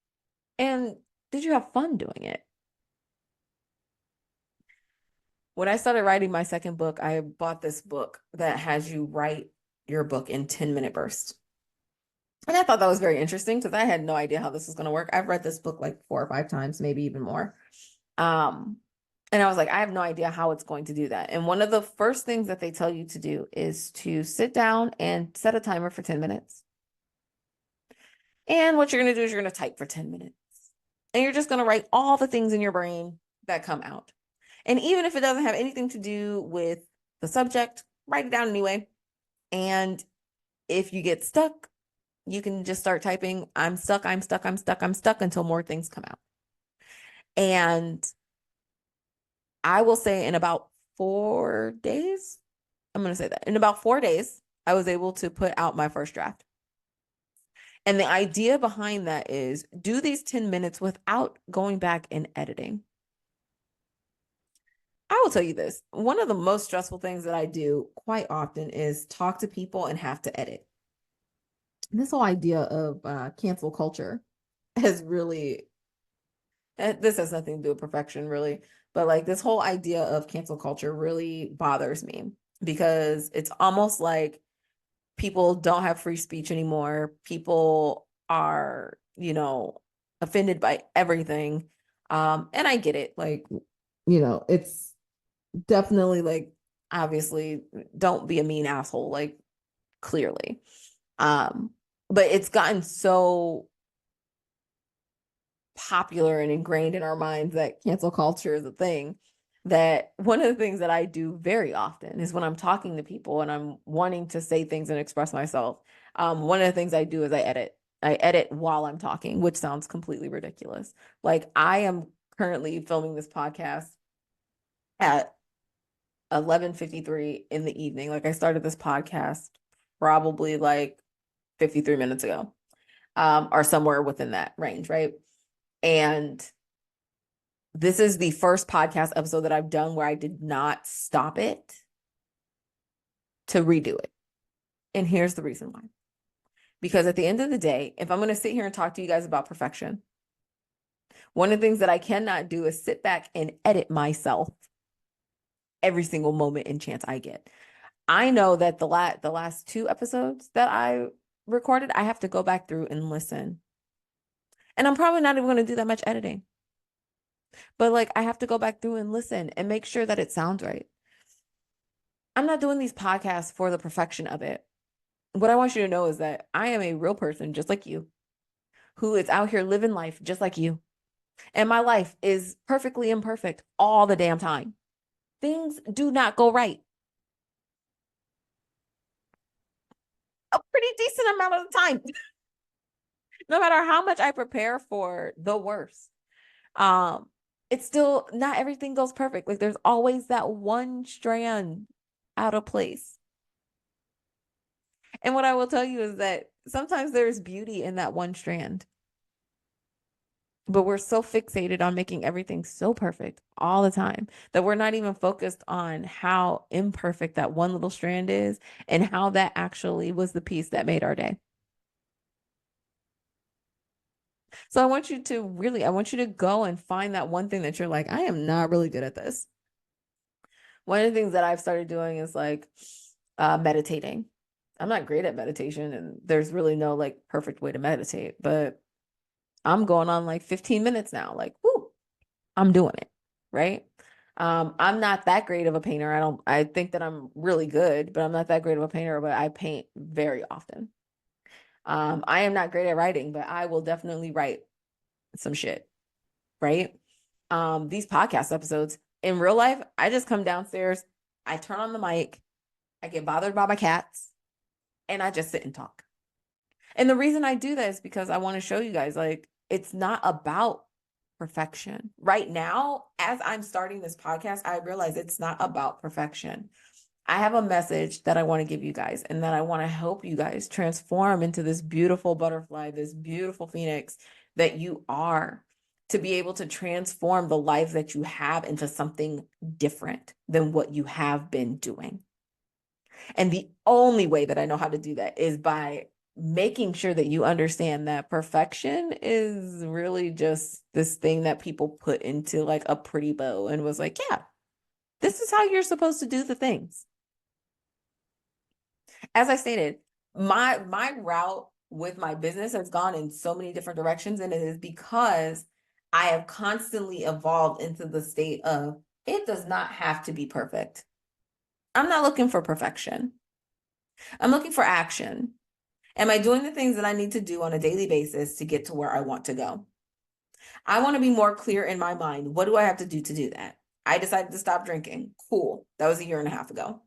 And did you have fun doing it? When I started writing my second book, I bought this book that has you write your book in 10-minute bursts. And I thought that was very interesting because I had no idea how this was going to work. I've read this book like 4 or 5 times, maybe even more. Um, and I was like, I have no idea how it's going to do that. And one of the first things that they tell you to do is to sit down and set a timer for 10 minutes. And what you're going to do is you're going to type for 10 minutes. And you're just going to write all the things in your brain that come out. And even if it doesn't have anything to do with the subject, write it down anyway. And if you get stuck, you can just start typing, I'm stuck, I'm stuck, I'm stuck, I'm stuck, until more things come out. And I will say in about 4 days, I'm going to say that in about 4 days, I was able to put out my first draft. And the idea behind that is do these 10 minutes without going back and editing. I will tell you this. One of the most stressful things that I do quite often is talk to people and have to edit. This whole idea of cancel culture has really, this has nothing to do with perfection, really, but like this whole idea of cancel culture really bothers me, because it's almost like people don't have free speech anymore. People are, offended by everything. And I get it. Like, it's definitely like, obviously, don't be a mean asshole, like clearly. Um, But it's gotten so popular and ingrained in our minds that cancel culture is a thing, that one of the things that I do very often is when I'm talking to people and I'm wanting to say things and express myself, one of the things I do is I edit. I edit while I'm talking, which sounds completely ridiculous. Like, I am currently filming this podcast at 11:53 in the evening. Like, I started this podcast probably like 53 minutes ago, or somewhere within that range, right? And this is the first podcast episode that I've done where I did not stop it to redo it. And here's the reason why. Because at the end of the day, if I'm going to sit here and talk to you guys about perfection, one of the things that I cannot do is sit back and edit myself every single moment and chance I get. I know that the last two episodes that I recorded, I have to go back through and listen. And I'm probably not even going to do that much editing. But like, I have to go back through and listen and make sure that it sounds right. I'm not doing these podcasts for the perfection of it. What I want you to know is that I am a real person just like you, who is out here living life just like you. And my life is perfectly imperfect all the damn time. Things do not go right a pretty decent amount of the time, no matter how much I prepare for the worst. Um, it's still not everything goes perfect. Like, there's always that one strand out of place. And what I will tell you is that sometimes there's beauty in that one strand. But we're so fixated on making everything so perfect all the time that we're not even focused on how imperfect that one little strand is and how that actually was the piece that made our day. So I want you to go and find that one thing that you're like, I am not really good at this. One of the things that I've started doing is like meditating. I'm not great at meditation, and there's really no like perfect way to meditate, but I'm going on like 15 minutes now. Like, whoo, I'm doing it, right? I'm not that great of a painter. I think that I'm really good, but I'm not that great of a painter, but I paint very often. I am not great at writing, but I will definitely write some shit, right? These podcast episodes in real life, I just come downstairs, I turn on the mic, I get bothered by my cats, and I just sit and talk. And the reason I do that is because I want to show you guys, like, it's not about perfection. Right now, as I'm starting this podcast, I realize it's not about perfection. I have a message that I want to give you guys, and that I want to help you guys transform into this beautiful butterfly, this beautiful phoenix that you are, to be able to transform the life that you have into something different than what you have been doing. And the only way that I know how to do that is by making sure that you understand that perfection is really just this thing that people put into like a pretty bow and was like, yeah, this is how you're supposed to do the things. As I stated, my route with my business has gone in so many different directions, and it is because I have constantly evolved into the state of it does not have to be perfect. I'm not looking for perfection. I'm looking for action. Am I doing the things that I need to do on a daily basis to get to where I want to go? I want to be more clear in my mind. What do I have to do that? I decided to stop drinking. Cool. That was a year and a half ago.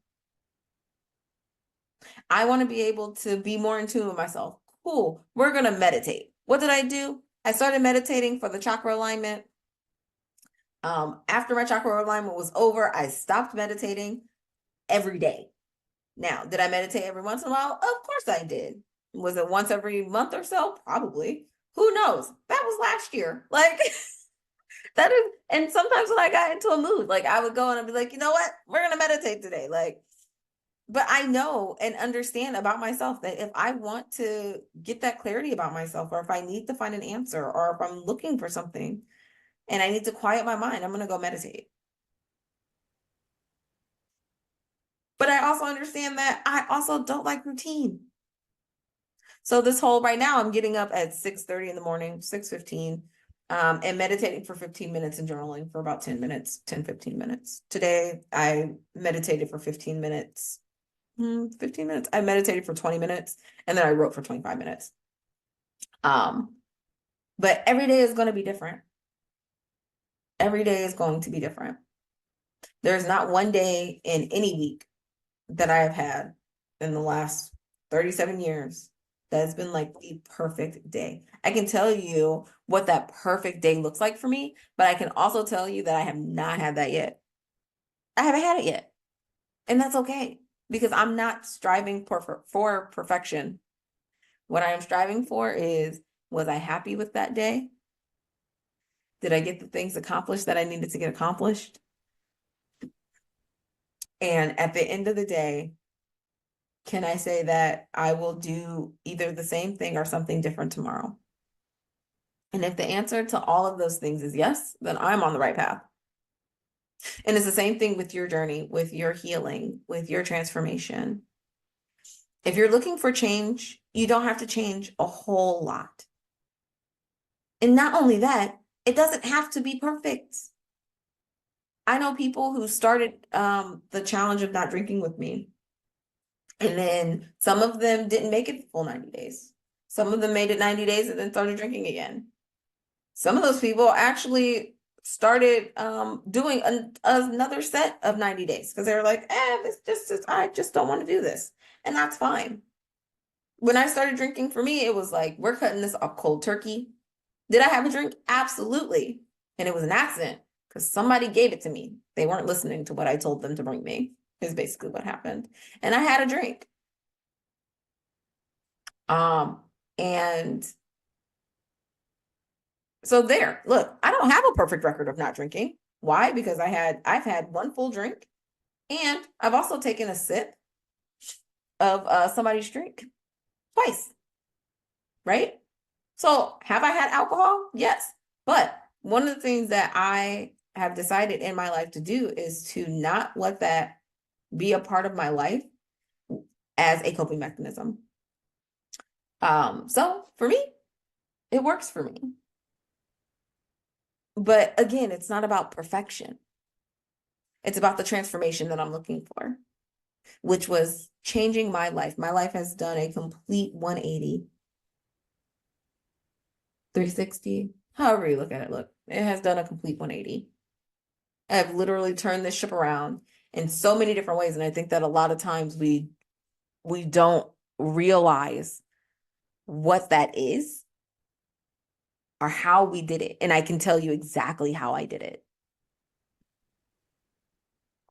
I want to be able to be more in tune with myself. Cool. We're going to meditate. What did I do? I started meditating for the chakra alignment. After my chakra alignment was over, I stopped meditating every day. Now, did I meditate every once in a while? Of course I did. Was it once every month or so? Probably. Who knows? That was last year. Like, that is, and sometimes when I got into a mood, like I would go and I'd be like, you know what? We're going to meditate today. Like, but I know and understand about myself that if I want to get that clarity about myself, or if I need to find an answer, or if I'm looking for something and I need to quiet my mind, I'm going to go meditate. But I also understand that I also don't like routine. So this whole right now, I'm getting up at 6:30 in the morning, 6:15, and meditating for 15 minutes and journaling for about 10 minutes, 10, 15 minutes. Today, I meditated for 15 minutes. 15 minutes. I meditated for 20 minutes and then I wrote for 25 minutes. Um, but every day is going to be different. Every day is going to be different. There's not one day in any week that I have had in the last 37 years that has been like the perfect day. I can tell you what that perfect day looks like for me, but I can also tell you that I have not had that yet. I haven't had it yet. And that's okay because I'm not striving for perfection. What I am striving for is, was I happy with that day? Did I get the things accomplished that I needed to get accomplished? And at the end of the day, can I say that I will do either the same thing or something different tomorrow? And if the answer to all of those things is yes, then I'm on the right path. And it's the same thing with your journey, with your healing, with your transformation. If you're looking for change, you don't have to change a whole lot. And not only that, it doesn't have to be perfect. I know people who started the challenge of not drinking with me. And then some of them didn't make it the full 90 days. Some of them made it 90 days and then started drinking again. Some of those people actually started doing another set of 90 days because they were like, I just don't want to do this. And that's fine. When I started drinking, for me, it was like, we're cutting this off cold turkey. Did I have a drink? Absolutely. And it was an accident because somebody gave it to me. They weren't listening to what I told them to bring me, is basically what happened. And I had a drink. And so there, look, I don't have a perfect record of not drinking. Why? Because I've had one full drink and I've also taken a sip of somebody's drink twice, right? So have I had alcohol? Yes. But one of the things that I have decided in my life to do is to not let that be a part of my life as a coping mechanism. So for me, it works for me. But again, it's not about perfection. It's about the transformation that I'm looking for, which was changing my life. My life has done a complete 180, 360, however you look at it. Look, it has done a complete 180. I've literally turned this ship around in so many different ways. And I think that a lot of times we don't realize what that is or how we did it. And I can tell you exactly how I did it.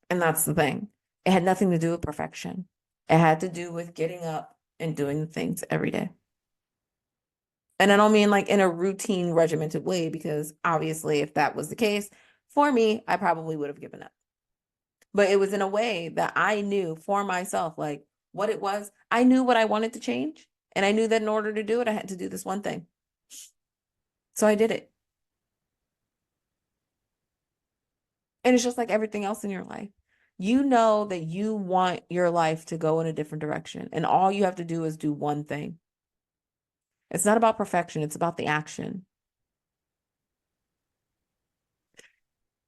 And that's the thing. It had nothing to do with perfection. It had to do with getting up and doing the things every day. And I don't mean like in a routine, regimented way, because obviously, if that was the case, for me, I probably would have given up. But it was in a way that I knew for myself, like what it was. I knew what I wanted to change. And I knew that in order to do it, I had to do this one thing. So I did it. And it's just like everything else in your life. You know that you want your life to go in a different direction. And all you have to do is do one thing. It's not about perfection, it's about the action.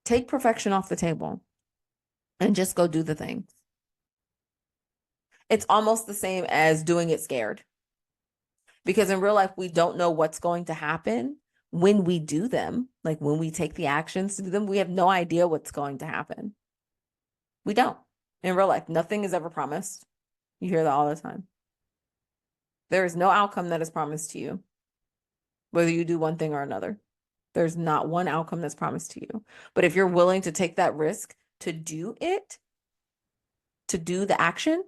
Take perfection off the table and just go do the things. It's almost the same as doing it scared. Because in real life, we don't know what's going to happen when we do them. Like when we take the actions to do them, we have no idea what's going to happen. We don't. In real life, nothing is ever promised. You hear that all the time. There is no outcome that is promised to you, whether you do one thing or another. There's not one outcome that's promised to you. But if you're willing to take that risk to do it, to do the action,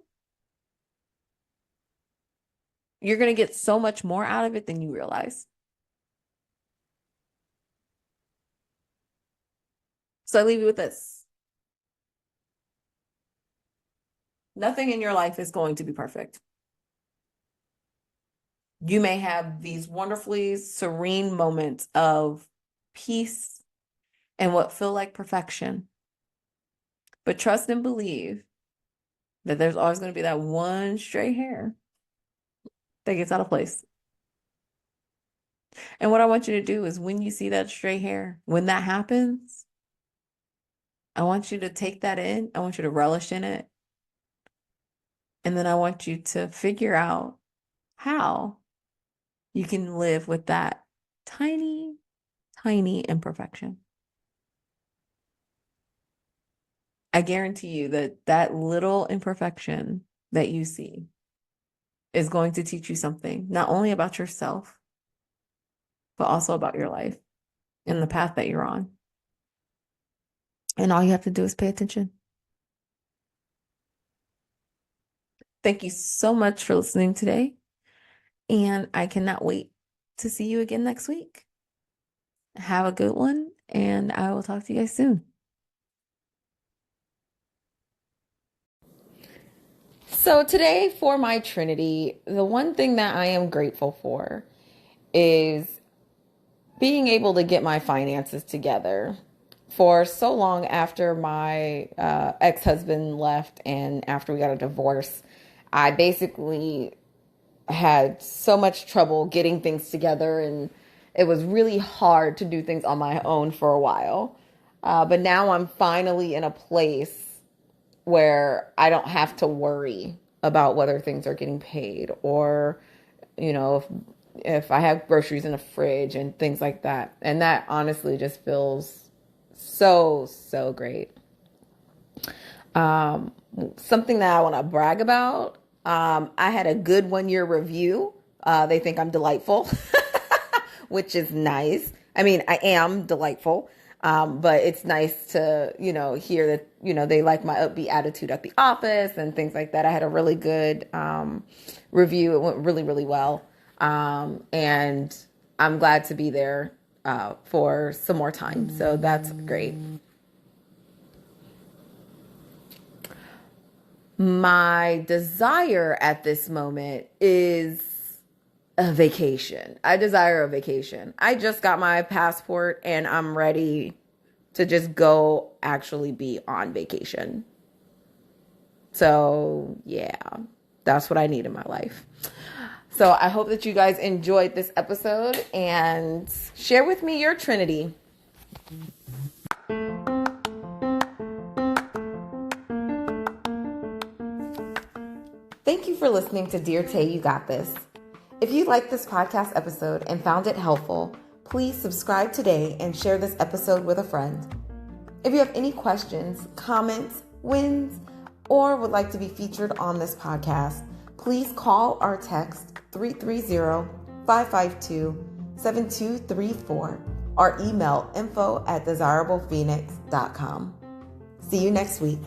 you're going to get so much more out of it than you realize. So I leave you with this. Nothing in your life is going to be perfect. You may have these wonderfully serene moments of peace and what feel like perfection. But trust and believe that there's always going to be that one stray hair that gets out of place. And what I want you to do is when you see that stray hair, when that happens, I want you to take that in. I want you to relish in it. And then I want you to figure out how you can live with that tiny, tiny imperfection. I guarantee you that that little imperfection that you see is going to teach you something, not only about yourself, but also about your life and the path that you're on. And all you have to do is pay attention. Thank you so much for listening today. And I cannot wait to see you again next week. Have a good one, and I will talk to you guys soon. So today for my Trinity, the one thing that I am grateful for is being able to get my finances together. For so long after my ex-husband left and after we got a divorce, I basically had so much trouble getting things together, and it was really hard to do things on my own for a while. But now I'm finally in a place where I don't have to worry about whether things are getting paid, or, if I have groceries in the fridge and things like that. And that honestly just feels so great. Something that I want to brag about. I had a good 1 year review. They think I'm delightful, which is nice. I mean, I am delightful. But it's nice to, hear that, they like my upbeat attitude at the office and things like that. I had a really good review. It went really well. And I'm glad to be there for some more time. So that's great. My desire at this moment is a vacation. I desire a vacation. I just got my passport and I'm ready to just go actually be on vacation. So, yeah, that's what I need in my life. So I hope that you guys enjoyed this episode and share with me your Trinity. Thank you for listening to Dear Tay, You Got This. If you liked this podcast episode and found it helpful, please subscribe today and share this episode with a friend. If you have any questions, comments, wins, or would like to be featured on this podcast, please call or text 330-552-7234 or email info@desirablephoenix.com. See you next week.